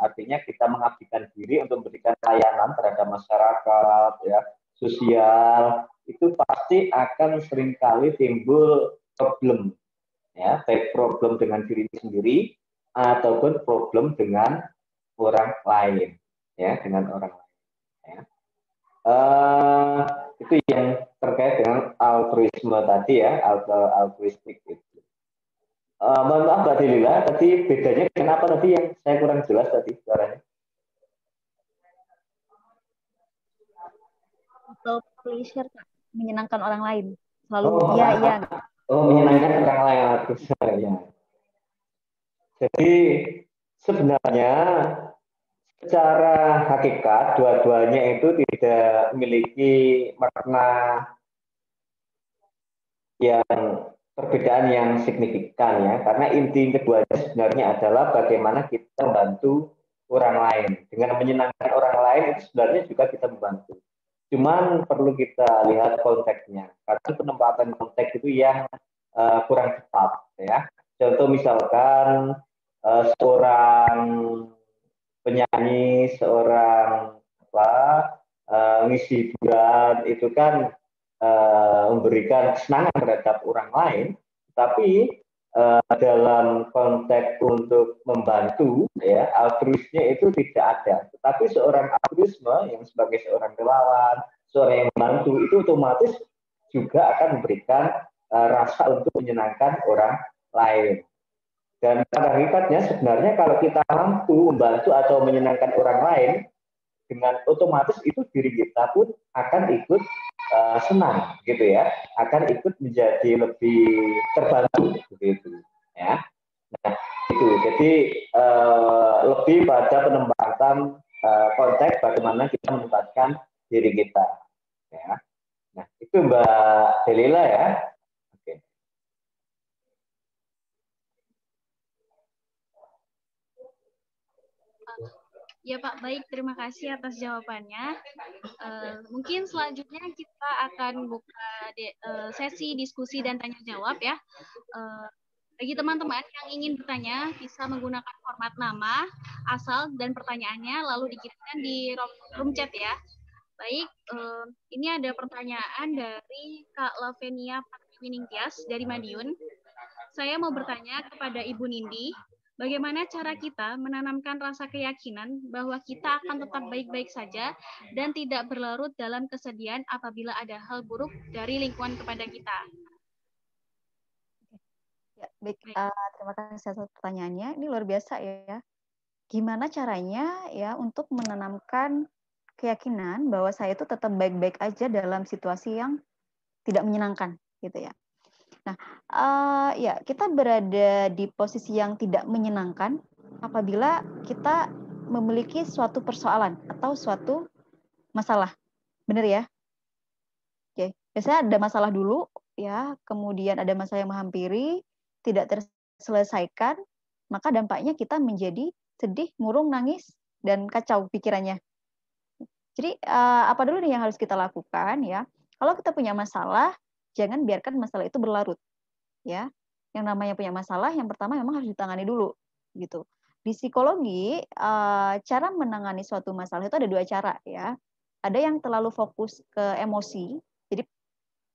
Speaker 3: artinya kita mengabdikan diri untuk memberikan layanan terhadap masyarakat ya, sosial, itu pasti akan seringkali timbul problem ya, baik problem dengan diri sendiri ataupun problem dengan orang lain ya, dengan orang lain ya. Itu yang terkait dengan altruisme tadi ya, altruistik itu. Mohon maaf Mbak Delila, tadi bedanya kenapa tadi yang saya kurang jelas tadi suaranya?
Speaker 8: People pleasure, menyenangkan orang lain. Selalu iya.
Speaker 3: Menyenangkan orang lain ya. Jadi sebenarnya secara hakikat dua-duanya itu tidak memiliki makna yang perbedaan yang signifikan ya, karena inti keduanya sebenarnya adalah bagaimana kita membantu orang lain. Dengan menyenangkan orang lain itu sebenarnya juga kita membantu. Cuman perlu kita lihat konteksnya, karena penempatan konteks itu yang kurang tepat ya. Contoh misalkan seorang penyanyi, seorang ngisi hiburan itu kan memberikan kesenangan terhadap orang lain, tapi dalam konteks untuk membantu, ya, altruisnya itu tidak ada. Tetapi seorang altruisme yang sebagai seorang relawan, seorang yang membantu, itu otomatis juga akan memberikan rasa untuk menyenangkan orang lain. Dan pada hakikatnya sebenarnya kalau kita mampu membantu atau menyenangkan orang lain, dengan otomatis itu diri kita pun akan ikut senang, gitu ya, akan ikut menjadi lebih terbantu, begitu, ya. Nah, itu jadi lebih pada penempatan konteks bagaimana kita menempatkan diri kita, ya. Nah, itu Mbak Delila, ya. Oke.
Speaker 5: Ya Pak, baik. Terima kasih atas jawabannya. Mungkin selanjutnya kita akan buka sesi diskusi dan tanya jawab ya. Bagi teman-teman yang ingin bertanya, bisa menggunakan format nama, asal, dan pertanyaannya, lalu dikirimkan di room chat ya. Baik, ini ada pertanyaan dari Kak Lavenia Patwiningstias dari Madiun. Saya mau bertanya kepada Ibu Nindi, bagaimana cara kita menanamkan rasa keyakinan bahwa kita akan tetap baik-baik saja dan tidak berlarut dalam kesedihan apabila ada hal buruk dari lingkungan kepada kita?
Speaker 8: Ya, baik. Terima kasih atas pertanyaannya. Ini luar biasa ya. Gimana caranya ya untuk menanamkan keyakinan bahwa saya itu tetap baik-baik aja dalam situasi yang tidak menyenangkan, gitu ya. Nah, ya kita berada di posisi yang tidak menyenangkan apabila kita memiliki suatu persoalan atau suatu masalah, benar ya? Oke, biasanya ada masalah dulu, ya, kemudian ada masalah yang menghampiri, tidak terselesaikan, maka dampaknya kita menjadi sedih, murung, nangis, dan kacau pikirannya. Jadi apa dulu nih yang harus kita lakukan ya? Kalau kita punya masalah, jangan biarkan masalah itu berlarut. Ya, yang namanya punya masalah, yang pertama memang harus ditangani dulu, gitu. Di psikologi, cara menangani suatu masalah itu ada dua cara ya. Ada yang terlalu fokus ke emosi, jadi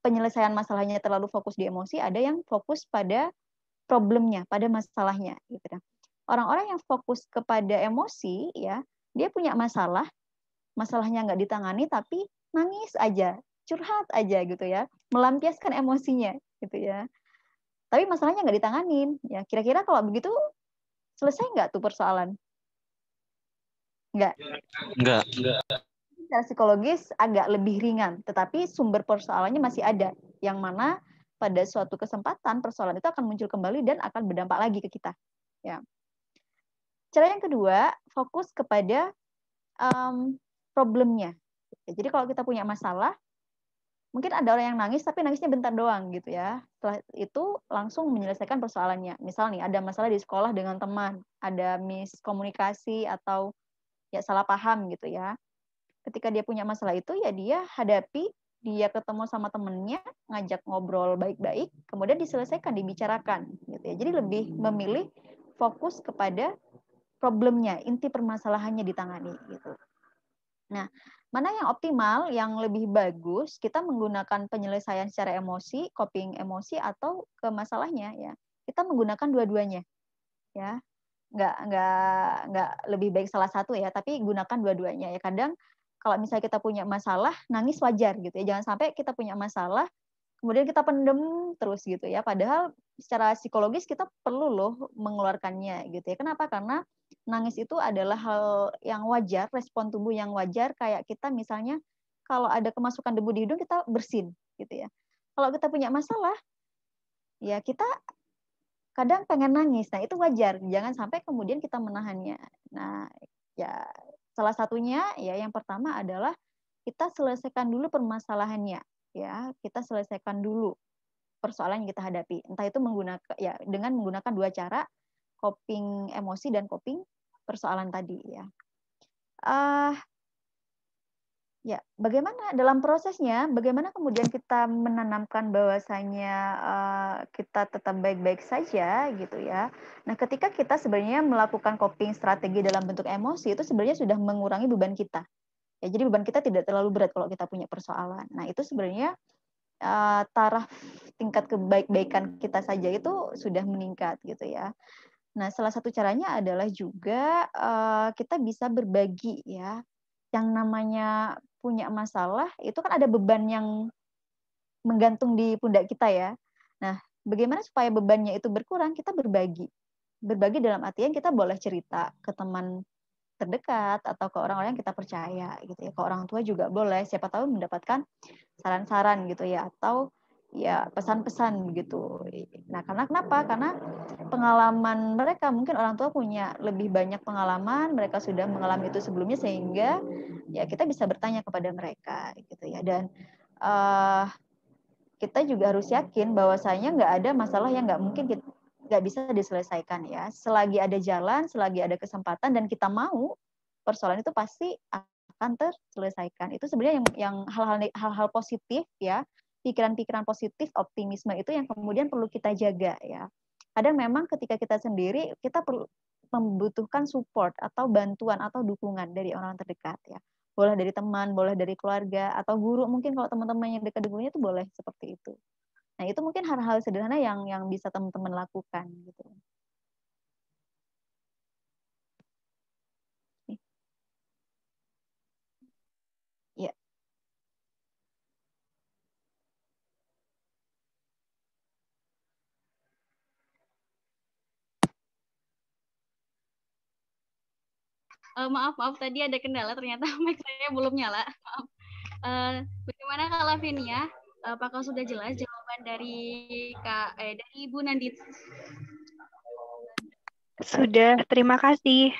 Speaker 8: penyelesaian masalahnya terlalu fokus di emosi. Ada yang fokus pada problemnya, pada masalahnya, gitu. Orang-orang yang fokus kepada emosi, ya, dia punya masalah, masalahnya nggak ditangani, tapi nangis aja, curhat aja, gitu ya, melampiaskan emosinya, gitu ya. Tapi masalahnya nggak ditanganin. Ya, kira-kira kalau begitu selesai nggak tuh persoalan? Nggak. Secara psikologis agak lebih ringan, tetapi sumber persoalannya masih ada, yang mana pada suatu kesempatan persoalan itu akan muncul kembali dan akan berdampak lagi ke kita. Ya. Cara yang kedua, fokus kepada problemnya. Jadi kalau kita punya masalah, mungkin ada orang yang nangis, tapi nangisnya bentar doang gitu ya. Setelah itu langsung menyelesaikan persoalannya. Misal nih, ada masalah di sekolah dengan teman, ada miskomunikasi atau ya salah paham gitu ya. Ketika dia punya masalah itu, ya dia hadapi, dia ketemu sama temennya, ngajak ngobrol baik-baik, kemudian diselesaikan, dibicarakan gitu ya. Jadi lebih memilih fokus kepada problemnya, inti permasalahannya ditangani gitu. Nah, mana yang optimal, yang lebih bagus, kita menggunakan penyelesaian secara emosi, coping emosi, atau ke masalahnya ya. Kita menggunakan dua-duanya, ya. Nggak lebih baik salah satu ya, tapi gunakan dua-duanya ya. Kadang kalau misalnya kita punya masalah, nangis wajar gitu ya. Jangan sampai kita punya masalah, kemudian kita pendem terus gitu ya. Padahal secara psikologis kita perlu loh mengeluarkannya gitu ya. Kenapa? Karena nangis itu adalah hal yang wajar, respon tubuh yang wajar. Kayak kita misalnya kalau ada kemasukan debu di hidung, kita bersin gitu ya. Kalau kita punya masalah, ya kita kadang pengen nangis. Nah, itu wajar. Jangan sampai kemudian kita menahannya. Nah, ya salah satunya ya yang pertama adalah kita selesaikan dulu permasalahannya. Ya, kita selesaikan dulu persoalan yang kita hadapi. Entah itu dengan menggunakan dua cara, coping emosi dan coping persoalan tadi ya. Ya, bagaimana dalam prosesnya? Bagaimana kemudian kita menanamkan bahwasanya kita tetap baik-baik saja gitu ya. Nah, ketika kita sebenarnya melakukan coping strategi dalam bentuk emosi itu sebenarnya sudah mengurangi beban kita. Ya, jadi beban kita tidak terlalu berat kalau kita punya persoalan. Nah, itu sebenarnya tingkat kebaik-baikan kita saja itu sudah meningkat gitu ya. Nah, salah satu caranya adalah juga kita bisa berbagi ya. Yang namanya punya masalah itu kan ada beban yang menggantung di pundak kita ya. Nah, bagaimana supaya bebannya itu berkurang? Kita berbagi. Berbagi dalam artian kita boleh cerita ke teman terdekat atau ke orang-orang yang kita percaya gitu ya. Ke orang tua juga boleh, siapa tahu mendapatkan saran-saran gitu ya, atau ya pesan-pesan gitu. Nah, karena kenapa? Karena pengalaman mereka, mungkin orang tua punya lebih banyak pengalaman, mereka sudah mengalami itu sebelumnya, sehingga ya kita bisa bertanya kepada mereka gitu ya. Dan kita juga harus yakin bahwasanya nggak ada masalah yang nggak mungkin nggak bisa diselesaikan ya. Selagi ada jalan, selagi ada kesempatan dan kita mau, persoalan itu pasti akan terselesaikan. Itu sebenarnya yang hal-hal positif ya, pikiran-pikiran positif, optimisme itu yang kemudian perlu kita jaga ya. Kadang memang ketika kita sendiri, kita perlu membutuhkan support atau bantuan atau dukungan dari orang terdekat ya. Boleh dari teman, boleh dari keluarga atau guru, mungkin kalau teman-teman yang dekat gurunya itu boleh seperti itu. Nah, itu mungkin hal-hal sederhana yang bisa teman-teman lakukan gitu. Ya.
Speaker 5: Maaf tadi ada kendala, ternyata mic saya belum nyala. Maaf. Bagaimana Kak Lavinia? Apakah sudah jelas jawaban dari Ibu Nandit?
Speaker 4: Sudah, terima kasih.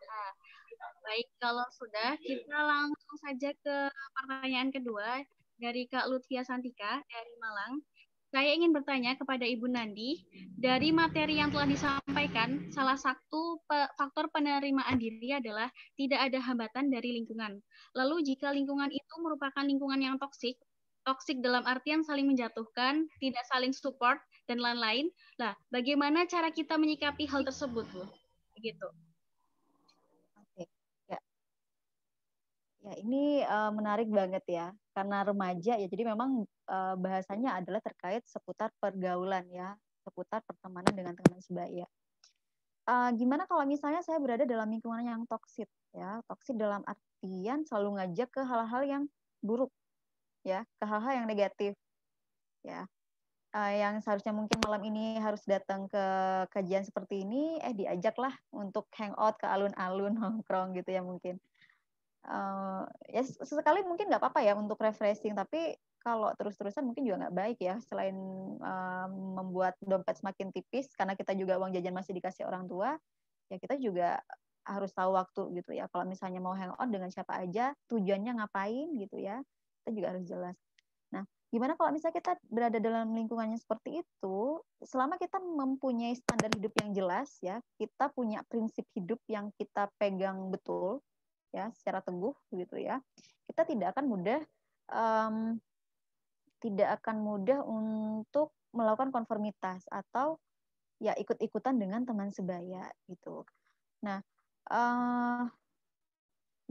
Speaker 5: Nah, baik, kalau sudah, kita langsung saja ke pertanyaan kedua dari Kak Lutfia Santika dari Malang. Saya ingin bertanya kepada Ibu Nandi, dari materi yang telah disampaikan, salah satu faktor penerimaan diri adalah tidak ada hambatan dari lingkungan. Lalu jika lingkungan itu merupakan lingkungan yang toksik dalam artian saling menjatuhkan, tidak saling support, dan lain-lain, lah bagaimana cara kita menyikapi hal tersebut, Bu? Begitu.
Speaker 8: Oke. Ya, ini menarik banget ya, karena remaja ya, jadi memang bahasanya adalah terkait seputar pergaulan ya, seputar pertemanan dengan teman sebaya. Gimana kalau misalnya saya berada dalam lingkungan yang toksik ya, toksik dalam artian selalu ngajak ke hal-hal yang buruk ya, ke hal-hal yang negatif ya. Yang seharusnya mungkin malam ini harus datang ke kajian seperti ini, diajaklah untuk hangout ke alun-alun, nongkrong gitu ya mungkin. Ya sesekali mungkin nggak apa-apa ya untuk refreshing, tapi kalau terus-terusan mungkin juga nggak baik ya. Selain membuat dompet semakin tipis karena kita juga uang jajan masih dikasih orang tua, ya kita juga harus tahu waktu gitu ya. Kalau misalnya mau hangout dengan siapa aja, tujuannya ngapain gitu ya, kita juga harus jelas. Nah, gimana kalau misalnya kita berada dalam lingkungannya seperti itu, selama kita mempunyai standar hidup yang jelas ya, kita punya prinsip hidup yang kita pegang betul ya, secara teguh gitu ya, kita tidak akan mudah untuk melakukan konformitas atau ya ikut-ikutan dengan teman sebaya gitu. Nah,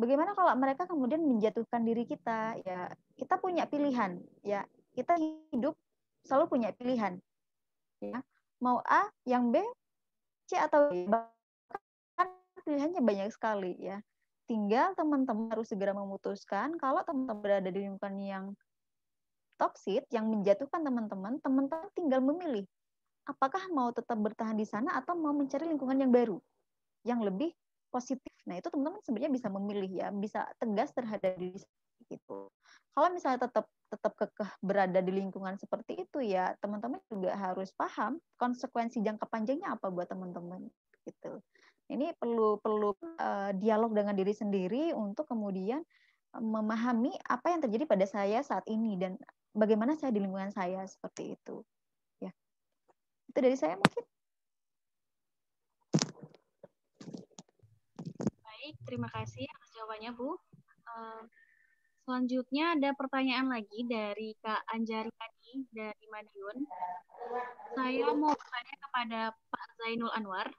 Speaker 8: bagaimana kalau mereka kemudian menjatuhkan diri kita? Ya, kita punya pilihan ya, kita hidup selalu punya pilihan ya, mau A, yang B, C atau D. Bahkan pilihannya banyak sekali ya. Tinggal teman-teman harus segera memutuskan. Kalau teman-teman berada di lingkungan yang toksik, yang menjatuhkan teman-teman tinggal memilih apakah mau tetap bertahan di sana atau mau mencari lingkungan yang baru, yang lebih positif. Nah, itu teman-teman sebenarnya bisa memilih ya, bisa tegas terhadap diri gitu. Kalau misalnya tetap kekeh berada di lingkungan seperti itu ya, teman-teman juga harus paham konsekuensi jangka panjangnya apa buat teman-teman gitu. Ini perlu dialog dengan diri sendiri untuk kemudian memahami apa yang terjadi pada saya saat ini dan bagaimana saya di lingkungan saya seperti itu. Ya. Itu dari saya mungkin.
Speaker 5: Baik, terima kasih atas jawabannya, Bu. Selanjutnya ada pertanyaan lagi dari Kak Anjari tadi dari Madiun. Saya mau bertanya kepada Pak Zainul Anwar,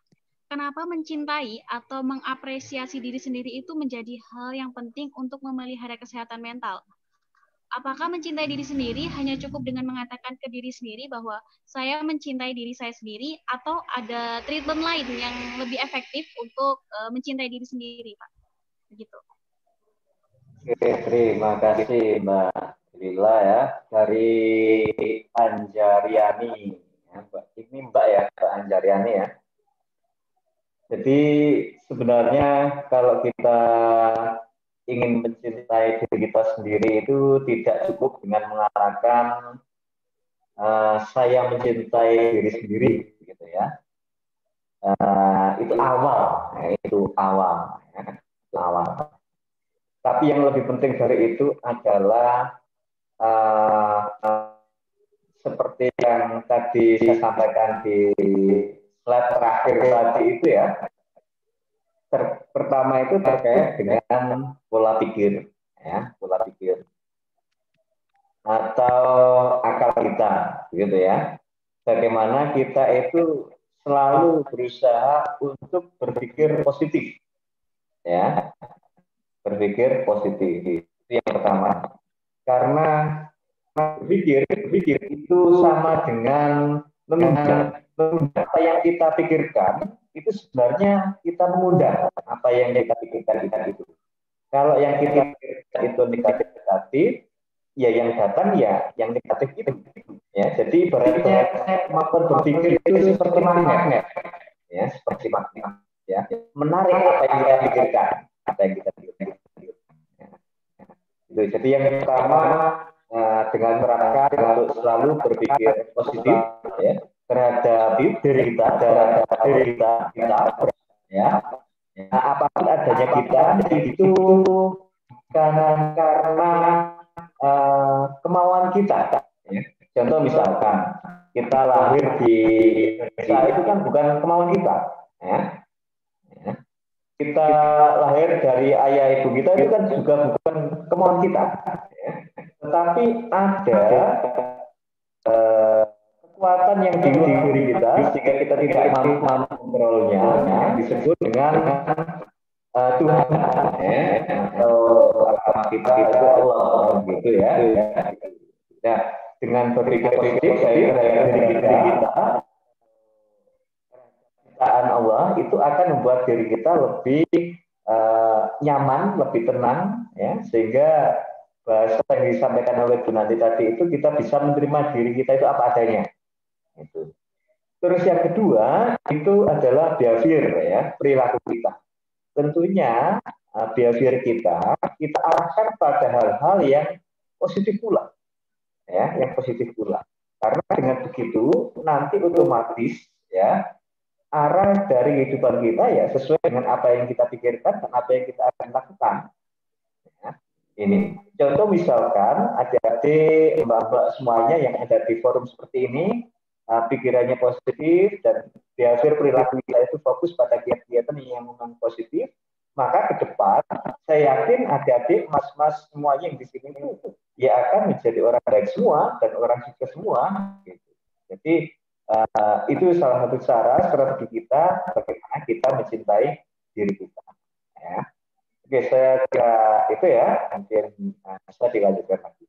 Speaker 5: kenapa mencintai atau mengapresiasi diri sendiri itu menjadi hal yang penting untuk memelihara kesehatan mental? apakah mencintai diri sendiri hanya cukup dengan mengatakan ke diri sendiri bahwa saya mencintai diri saya sendiri, atau ada treatment lain yang lebih efektif untuk mencintai diri sendiri, Pak? Begitu.
Speaker 3: Oke, terima kasih Mbak Lila ya dari Anjariani. Ya, Mbak. Ini Mbak ya, Mbak Anjariani ya. Jadi sebenarnya kalau kita ingin mencintai diri kita sendiri itu tidak cukup dengan mengatakan saya mencintai diri sendiri, gitu ya. Itu awal, ya, itu awal, ya, itu awal. Tapi yang lebih penting dari itu adalah seperti yang tadi saya sampaikan di slide terakhir tadi itu ya. Pertama itu terkait dengan pola pikir, ya, pola pikir atau akal kita, gitu ya. Bagaimana kita itu selalu berusaha untuk berpikir positif, ya, berpikir positif. Itu yang pertama. Karena berpikir itu sama dengan mengundang apa yang kita pikirkan itu sebenarnya kita mengundang apa yang kita pikirkan itu. Kalau yang kita pikirkan itu negatif, ya yang datang ya yang negatif itu. Ya, jadi ibaratnya kemampuan berpikir itu seperti magnet, ya, seperti magnet, ya, menarik apa yang kita pikirkan, apa yang kita pikirkan. Gitu. Jadi yang pertama dengan menerapkan untuk selalu berpikir positif, ya, terhadap diri kita, ya. Nah, apapun adanya kita itu bukan karena kemauan kita. Ya. Contoh misalkan kita lahir di Indonesia itu kan bukan kemauan kita. Ya. Ya. Kita lahir dari ayah ibu kita itu kan juga bukan kemauan kita. Ya. Tetapi ada kekuatan yang di diri kita sehingga kita tidak mampu mengontrolnya, ya, disebut dengan Tuhan, ya, atau kita itu Allah, gitu ya. Ya, dengan berpikir positif dari diri kita, ciptaan Allah itu akan membuat diri kita lebih nyaman, lebih tenang, ya, sehingga bahasa yang disampaikan oleh Bu Nanti tadi itu kita bisa menerima diri kita itu apa adanya. Itu. Terus yang kedua itu adalah behavior, ya, perilaku kita. Tentunya behavior kita arahkan pada hal-hal yang positif pula, ya, yang positif pula. Karena dengan begitu nanti otomatis, ya, arah dari kehidupan kita ya sesuai dengan apa yang kita pikirkan dan apa yang kita akan lakukan. Ya, ini contoh misalkan adik-adik, mbak-mbak semuanya yang ada di forum seperti ini, pikirannya positif dan behavior perilaku kita itu fokus pada kegiatan yang memang positif, maka ke depan saya yakin adik-adik, mas-mas semuanya yang di sini itu ya akan menjadi orang baik semua dan orang sukses semua. Gitu. Jadi itu salah satu cara strategi kita bagaimana kita mencintai diri kita. Ya. Oke, saya kira itu ya, mungkin bisa dilanjutkan lagi.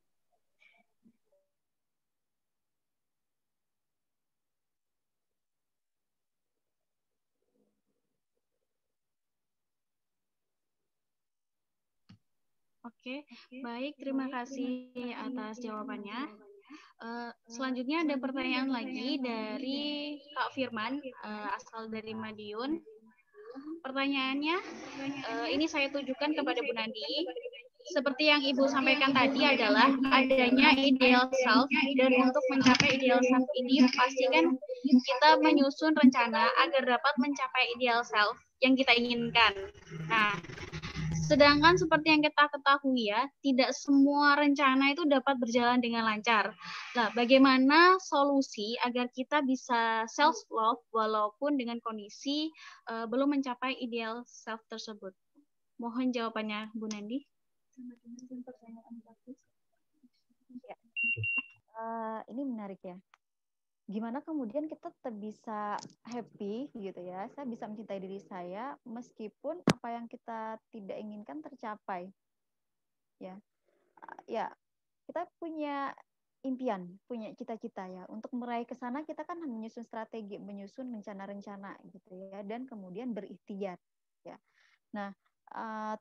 Speaker 5: Oke, baik. Terima kasih atas jawabannya. Selanjutnya ada pertanyaan lagi dari Kak Firman, asal dari Madiun. Pertanyaannya, ini saya tujukan kepada Bu Nandi. Seperti yang Ibu sampaikan tadi adalah adanya ideal self, dan untuk mencapai ideal self ini pastikan kita menyusun rencana agar dapat mencapai ideal self yang kita inginkan. Nah, sedangkan seperti yang kita ketahui ya, tidak semua rencana itu dapat berjalan dengan lancar. Nah, bagaimana solusi agar kita bisa self-love walaupun dengan kondisi belum mencapai ideal self tersebut? Mohon jawabannya, Bu Nandi.
Speaker 8: Ya. Ini menarik ya. Gimana kemudian kita tetap bisa happy gitu ya. Saya bisa mencintai diri saya meskipun apa yang kita tidak inginkan tercapai. Ya. Ya, kita punya impian, punya cita-cita ya. Untuk meraih ke sana kita kan menyusun strategi, menyusun rencana-rencana gitu ya, dan kemudian berikhtiar ya. Nah,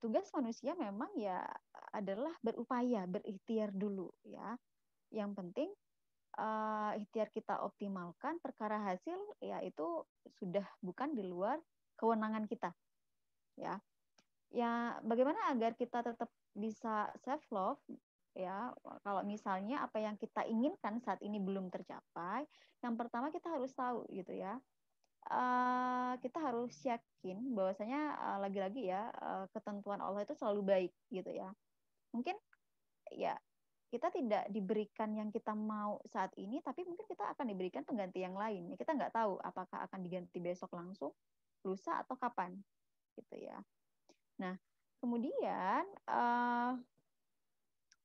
Speaker 8: tugas manusia memang ya adalah berupaya, berikhtiar dulu ya. Yang penting ikhtiar kita optimalkan, perkara hasil ya itu sudah bukan di luar kewenangan kita ya. Ya, bagaimana agar kita tetap bisa self love ya, kalau misalnya apa yang kita inginkan saat ini belum tercapai, yang pertama kita harus tahu gitu ya, kita harus yakin bahwasanya lagi-lagi ya, ketentuan Allah itu selalu baik gitu ya. Mungkin ya kita tidak diberikan yang kita mau saat ini, tapi mungkin kita akan diberikan pengganti yang lain. Kita nggak tahu apakah akan diganti besok langsung, lusa atau kapan gitu ya. Nah, kemudian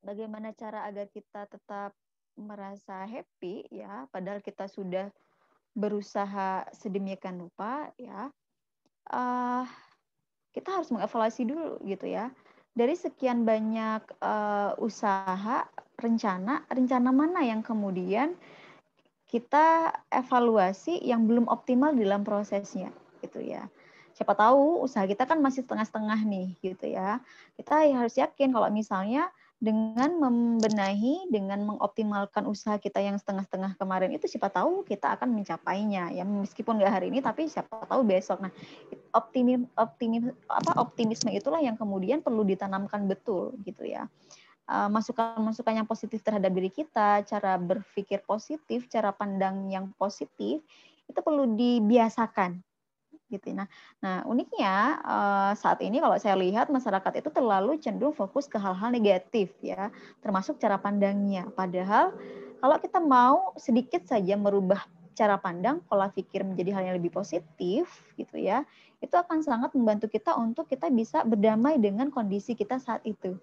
Speaker 8: bagaimana cara agar kita tetap merasa happy ya, padahal kita sudah berusaha sedemikian rupa ya, kita harus mengevaluasi dulu gitu ya, dari sekian banyak usaha, rencana mana yang kemudian kita evaluasi yang belum optimal dalam prosesnya gitu ya. Siapa tahu usaha kita kan masih setengah-setengah nih gitu ya. Kita harus yakin kalau misalnya dengan membenahi, dengan mengoptimalkan usaha kita yang setengah-setengah kemarin itu, siapa tahu kita akan mencapainya ya, meskipun nggak hari ini tapi siapa tahu besok. Nah, optimisme itulah yang kemudian perlu ditanamkan betul gitu ya. Masukan-masukan yang positif terhadap diri kita, cara berpikir positif, cara pandang yang positif itu perlu dibiasakan gitu. Nah uniknya saat ini kalau saya lihat masyarakat itu terlalu cenderung fokus ke hal-hal negatif ya, termasuk cara pandangnya. Padahal kalau kita mau sedikit saja merubah cara pandang, pola pikir menjadi hal yang lebih positif gitu ya, itu akan sangat membantu kita untuk kita bisa berdamai dengan kondisi kita saat itu.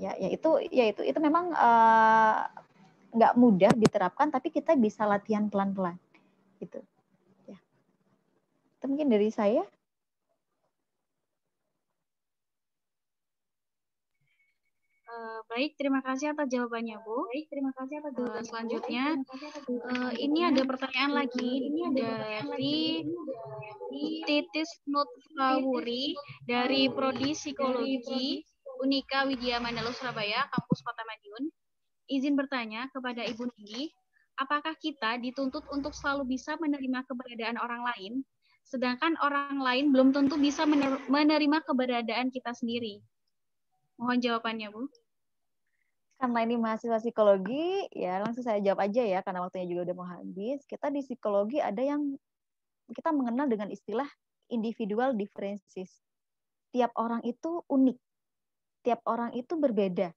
Speaker 8: Itu memang nggak mudah diterapkan, tapi kita bisa latihan pelan-pelan gitu. Itu mungkin dari saya.
Speaker 5: Baik, terima kasih atas jawabannya, Bu. Selanjutnya, ini ada pertanyaan lagi dari Titis Nutfawuri dari Prodi Psikologi Unika Widya Mandala Surabaya, Kampus Kota Madiun. Izin bertanya kepada Ibu Nindi, apakah kita dituntut untuk selalu bisa menerima keberadaan orang lain, sedangkan orang lain belum tentu bisa menerima keberadaan kita sendiri? Mohon jawabannya, Bu.
Speaker 8: Karena ini mahasiswa psikologi, ya langsung saya jawab aja ya, karena waktunya juga udah mau habis. Kita di psikologi ada yang kita mengenal dengan istilah individual differences. Tiap orang itu unik, tiap orang itu berbeda,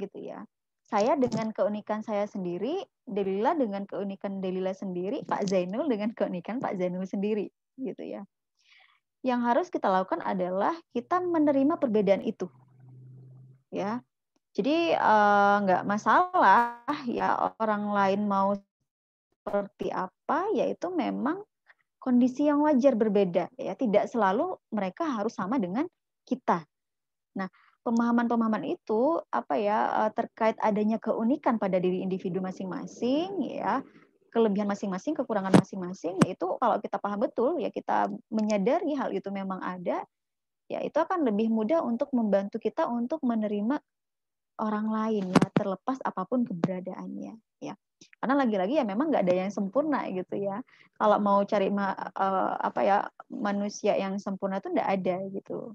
Speaker 8: gitu ya. Saya dengan keunikan saya sendiri, Delila dengan keunikan Delila sendiri, Pak Zainul dengan keunikan Pak Zainul sendiri, gitu ya. Yang harus kita lakukan adalah kita menerima perbedaan itu, ya. Jadi nggak masalah ya orang lain mau seperti apa, yaitu memang kondisi yang wajar berbeda ya, tidak selalu mereka harus sama dengan kita. Nah, pemahaman-pemahaman itu terkait adanya keunikan pada diri individu masing-masing ya, kelebihan masing-masing, kekurangan masing-masing, yaitu kalau kita paham betul ya, kita menyadari hal itu memang ada, ya itu akan lebih mudah untuk membantu kita untuk menerima orang lain ya, terlepas apapun keberadaannya ya. Karena lagi-lagi ya memang nggak ada yang sempurna gitu ya. Kalau mau cari manusia yang sempurna itu nggak ada gitu.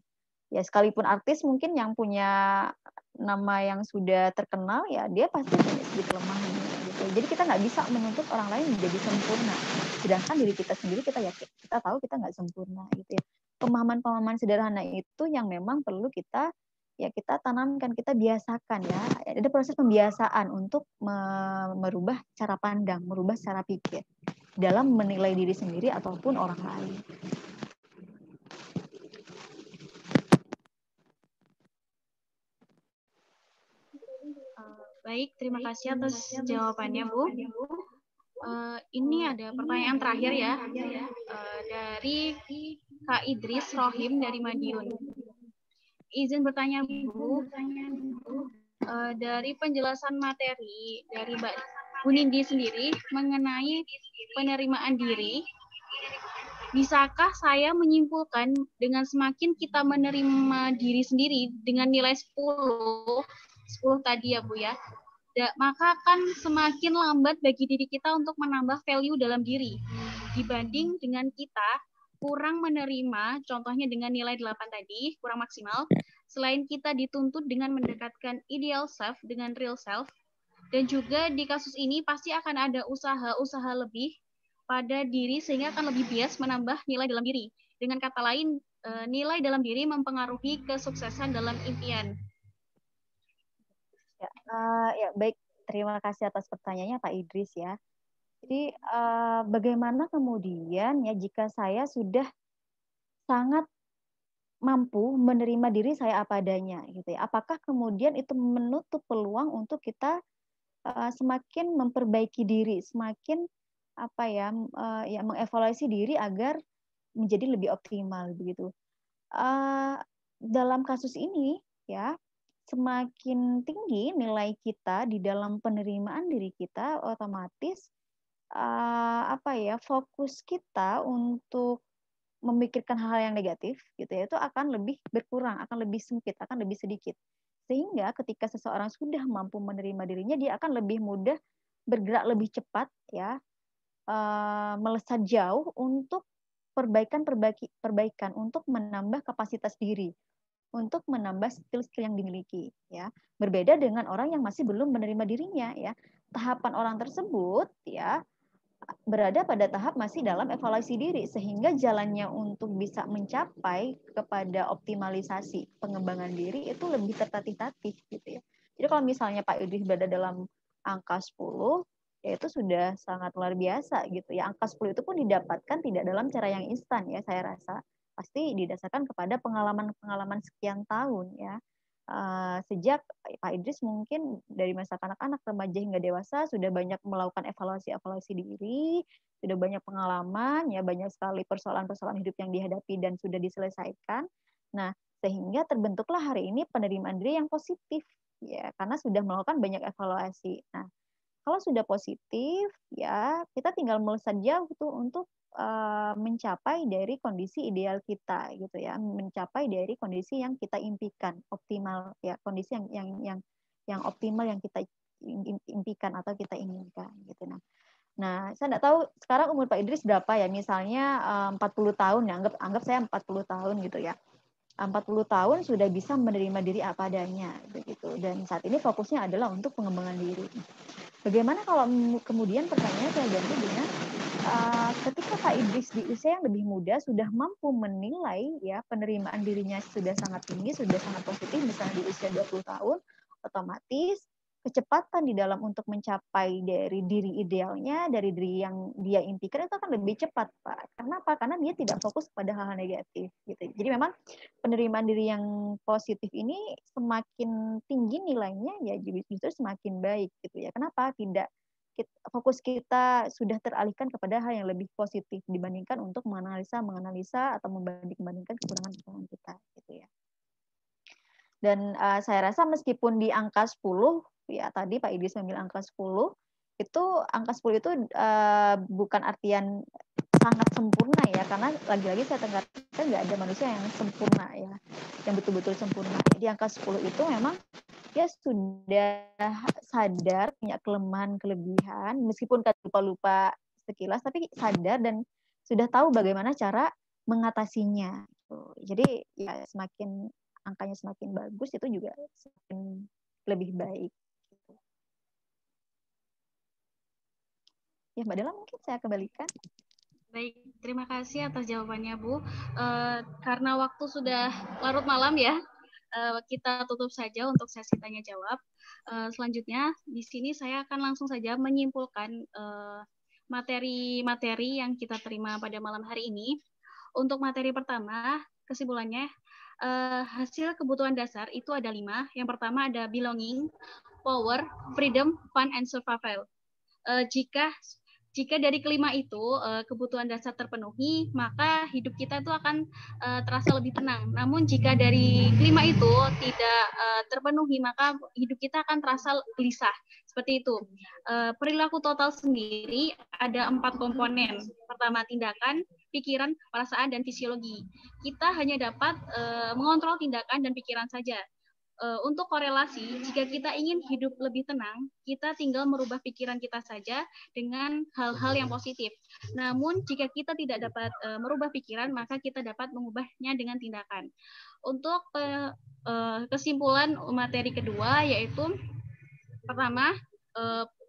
Speaker 8: Ya sekalipun artis mungkin yang punya nama yang sudah terkenal ya, dia pasti punya sedikit kelemahan gitu. Jadi kita nggak bisa menuntut orang lain menjadi sempurna. Sedangkan diri kita sendiri kita yakin, kita tahu kita nggak sempurna gitu ya. Pemahaman-pemahaman sederhana itu yang memang perlu kita tanamkan, kita biasakan ya. Ada proses pembiasaan untuk merubah cara pandang, merubah cara pikir dalam menilai diri sendiri ataupun orang lain.
Speaker 5: Baik, terima kasih atas jawabannya, Bu. Ini ada pertanyaan terakhir ya, dari Kak Idris Rohim dari Madiun. Izin bertanya, Bu, dari penjelasan materi dari Mbak Bu Nindi sendiri mengenai penerimaan diri, bisakah saya menyimpulkan dengan semakin kita menerima diri sendiri dengan nilai 10 tadi ya Bu ya, maka akan semakin lambat bagi diri kita untuk menambah value dalam diri dibanding dengan kita kurang menerima, contohnya dengan nilai 8 tadi, kurang maksimal, selain kita dituntut dengan mendekatkan ideal self dengan real self, dan juga di kasus ini pasti akan ada usaha-usaha lebih pada diri sehingga akan lebih bias menambah nilai dalam diri. Dengan kata lain, nilai dalam diri mempengaruhi kesuksesan dalam impian.
Speaker 8: Ya, baik. Terima kasih atas pertanyaannya Pak Idris ya. Jadi bagaimana kemudian ya jika saya sudah sangat mampu menerima diri saya apa adanya gitu ya. Apakah kemudian itu menutup peluang untuk kita semakin memperbaiki diri, semakin ya mengevaluasi diri agar menjadi lebih optimal begitu. Dalam kasus ini ya semakin tinggi nilai kita di dalam penerimaan diri kita, otomatis fokus kita untuk memikirkan hal yang negatif gitu ya itu akan lebih berkurang, akan lebih sempit, akan lebih sedikit. Sehingga ketika seseorang sudah mampu menerima dirinya, dia akan lebih mudah bergerak lebih cepat ya, melesat jauh untuk perbaikan untuk menambah kapasitas diri, untuk menambah skill-skill yang dimiliki ya. Berbeda dengan orang yang masih belum menerima dirinya ya. Tahapan orang tersebut ya berada pada tahap masih dalam evaluasi diri, sehingga jalannya untuk bisa mencapai kepada optimalisasi pengembangan diri itu lebih tertatih-tatih gitu ya. Jadi kalau misalnya Pak Idris berada dalam angka 10, ya itu sudah sangat luar biasa gitu ya. Angka 10 itu pun didapatkan tidak dalam cara yang instan ya, saya rasa. Pasti didasarkan kepada pengalaman-pengalaman sekian tahun ya. Sejak Pak Idris mungkin dari masa kanak-kanak, remaja hingga dewasa sudah banyak melakukan evaluasi diri, sudah banyak pengalaman, ya banyak sekali persoalan-persoalan hidup yang dihadapi dan sudah diselesaikan. Nah, sehingga terbentuklah hari ini penerimaan diri yang positif, ya karena sudah melakukan banyak evaluasi. Nah, kalau sudah positif, ya kita tinggal melesat jauh tuh untuk mencapai dari kondisi ideal kita gitu ya, mencapai dari kondisi yang kita impikan, optimal ya, kondisi yang optimal yang kita impikan atau kita inginkan gitu. Nah, saya tidak tahu sekarang umur Pak Idris berapa ya, misalnya 40 tahun ya, anggap saya 40 tahun gitu ya. 40 tahun sudah bisa menerima diri apa adanya begitu, dan saat ini fokusnya adalah untuk pengembangan diri. Bagaimana kalau kemudian pertanyaannya saya ganti dengan ketika Pak Idris di usia yang lebih muda sudah mampu menilai ya penerimaan dirinya sudah sangat tinggi, sudah sangat positif, misalnya di usia 20 tahun, otomatis kecepatan di dalam untuk mencapai dari diri idealnya, dari diri yang dia impikan itu akan lebih cepat, Pak. Karena apa? Karena dia tidak fokus pada hal-hal negatif gitu. Jadi memang penerimaan diri yang positif ini semakin tinggi nilainya ya justru semakin baik gitu ya. Kenapa? Fokus kita sudah teralihkan kepada hal yang lebih positif dibandingkan untuk menganalisa atau membanding-bandingkan kekurangan-kekurangan kita gitu ya. Dan saya rasa meskipun di angka 10 ya, tadi Pak Idris mengambil angka 10, itu angka 10 itu bukan artian sangat sempurna ya, karena lagi-lagi saya tekankan nggak ada manusia yang sempurna ya, yang betul-betul sempurna. Jadi angka 10 itu memang dia sudah sadar punya kelemahan-kelebihan, meskipun lupa-lupa sekilas, tapi sadar dan sudah tahu bagaimana cara mengatasinya. Jadi ya semakin angkanya semakin bagus, itu juga semakin lebih baik. Ya Mbak Dela, mungkin saya kembalikan.
Speaker 5: Baik, terima kasih atas jawabannya Bu. Karena waktu sudah larut malam ya, kita tutup saja untuk sesi tanya jawab. Selanjutnya di sini saya akan langsung saja menyimpulkan materi-materi yang kita terima pada malam hari ini. Untuk materi pertama, kesimpulannya hasil kebutuhan dasar itu ada 5. Yang pertama ada belonging, power, freedom, fun, and survival. Jika Jika dari kelima itu kebutuhan dasar terpenuhi, maka hidup kita itu akan terasa lebih tenang. Namun jika dari kelima itu tidak terpenuhi, maka hidup kita akan terasa gelisah. Seperti itu. Perilaku total sendiri ada 4 komponen. Pertama, tindakan, pikiran, perasaan, dan fisiologi. Kita hanya dapat mengontrol tindakan dan pikiran saja. Untuk korelasi, jika kita ingin hidup lebih tenang, kita tinggal merubah pikiran kita saja dengan hal-hal yang positif. Namun, jika kita tidak dapat merubah pikiran, maka kita dapat mengubahnya dengan tindakan. Untuk kesimpulan materi kedua, yaitu pertama,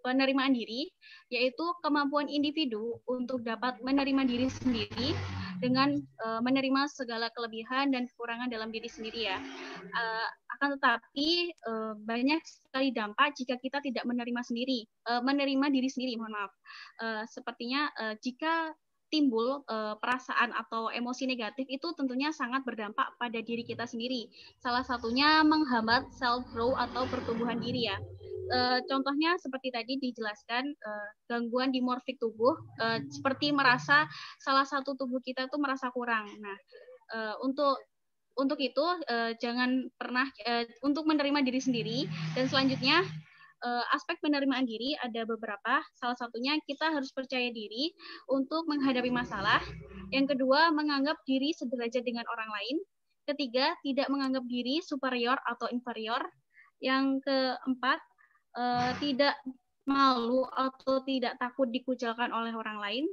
Speaker 5: penerimaan diri, yaitu kemampuan individu untuk dapat menerima diri sendiri dengan menerima segala kelebihan dan kekurangan dalam diri sendiri ya. Akan tetapi banyak sekali dampak jika kita tidak menerima diri sendiri, mohon maaf. Sepertinya jika timbul perasaan atau emosi negatif itu tentunya sangat berdampak pada diri kita sendiri. Salah satunya menghambat self growth atau pertumbuhan diri ya. Contohnya seperti tadi dijelaskan gangguan dimorfik tubuh seperti merasa salah satu tubuh kita tuh merasa kurang. Nah, untuk itu jangan pernah untuk menerima diri sendiri. Dan selanjutnya aspek penerimaan diri ada beberapa. Salah satunya kita harus percaya diri untuk menghadapi masalah. Yang kedua, menganggap diri sederajat dengan orang lain. Ketiga, tidak menganggap diri superior atau inferior. Yang keempat, tidak malu atau tidak takut dikucilkan oleh orang lain.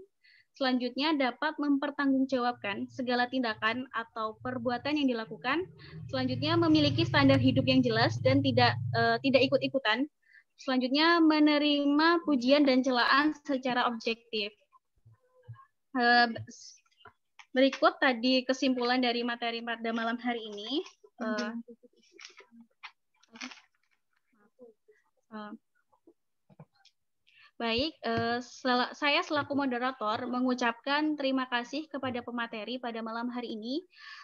Speaker 5: Selanjutnya dapat mempertanggungjawabkan segala tindakan atau perbuatan yang dilakukan. Selanjutnya memiliki standar hidup yang jelas dan tidak ikut-ikutan. Selanjutnya menerima pujian dan celaan secara objektif. Berikut tadi kesimpulan dari materi pada malam hari ini. Baik, saya selaku moderator mengucapkan terima kasih kepada pemateri pada malam hari ini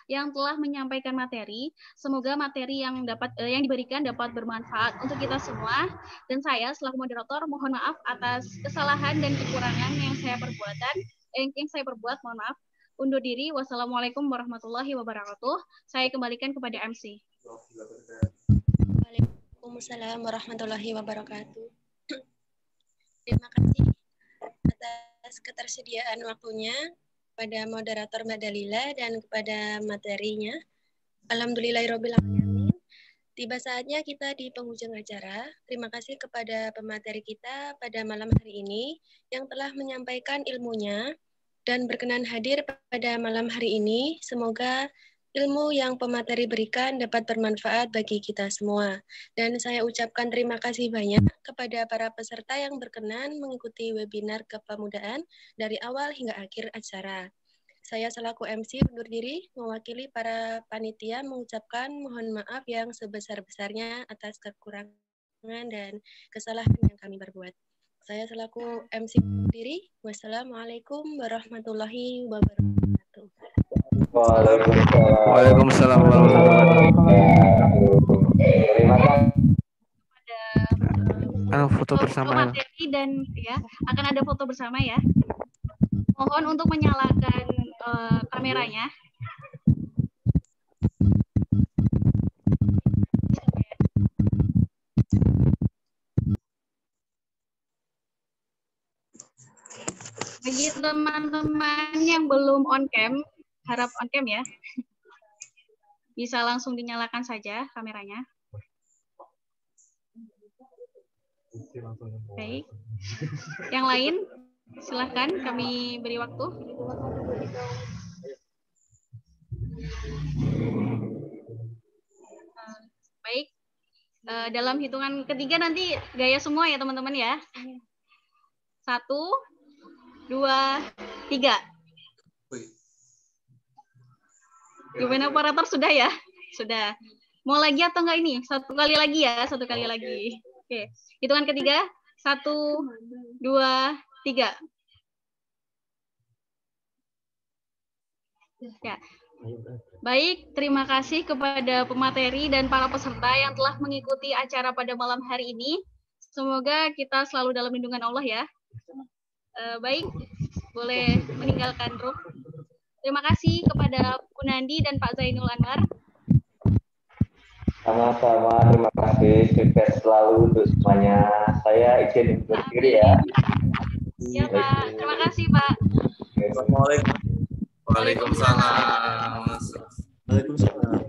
Speaker 5: yang telah menyampaikan materi. Semoga materi yang diberikan dapat bermanfaat untuk kita semua. Dan saya selaku moderator mohon maaf atas kesalahan dan kekurangan yang saya perbuat. Mohon maaf. Undur diri. Wassalamualaikum warahmatullahi wabarakatuh. Saya kembalikan kepada MC.
Speaker 1: Waalaikumsalam warahmatullahi wabarakatuh. Terima kasih atas ketersediaan waktunya kepada moderator Mbak Dalila dan kepada materinya. Alhamdulillahirabbil alamin. Tiba saatnya kita di penghujung acara. Terima kasih kepada pemateri kita pada malam hari ini yang telah menyampaikan ilmunya dan berkenan hadir pada malam hari ini. Semoga ilmu yang pemateri berikan dapat bermanfaat bagi kita semua. Dan saya ucapkan terima kasih banyak kepada para peserta yang berkenan mengikuti webinar kepemudaan dari awal hingga akhir acara. Saya selaku MC undur diri, mewakili para panitia mengucapkan mohon maaf yang sebesar-besarnya atas kekurangan dan kesalahan yang kami perbuat. Saya selaku MC undur diri. Wassalamualaikum warahmatullahi wabarakatuh.
Speaker 9: Waalaikumsalam warahmatullahi wabarakatuh. Foto bersama
Speaker 5: materi dan ya akan ada foto bersama ya. Mohon untuk menyalakan kameranya. Bagi teman-teman yang belum on cam, harap on cam ya. Bisa langsung dinyalakan saja kameranya. Baik. Yang lain, silahkan kami beri waktu. Baik. Dalam hitungan ketiga nanti gaya semua ya teman-teman ya. 1, 2, 3. Gimana operator sudah ya? Sudah. Mau lagi atau enggak ini? Satu kali lagi ya, satu kali lagi. Oke. Hitungan ketiga. 1, 2, 3. Ya. Baik, terima kasih kepada pemateri dan para peserta yang telah mengikuti acara pada malam hari ini. Semoga kita selalu dalam lindungan Allah ya. Baik, boleh meninggalkan room. Terima kasih kepada Bu Nandi dan Pak Zainul Anwar.
Speaker 3: Sama-sama, terima kasih. Sukses selalu untuk semuanya. Saya izin undur diri ya.
Speaker 5: Ya Pak, terima kasih Pak.
Speaker 10: Waalaikumsalam. Waalaikumsalam.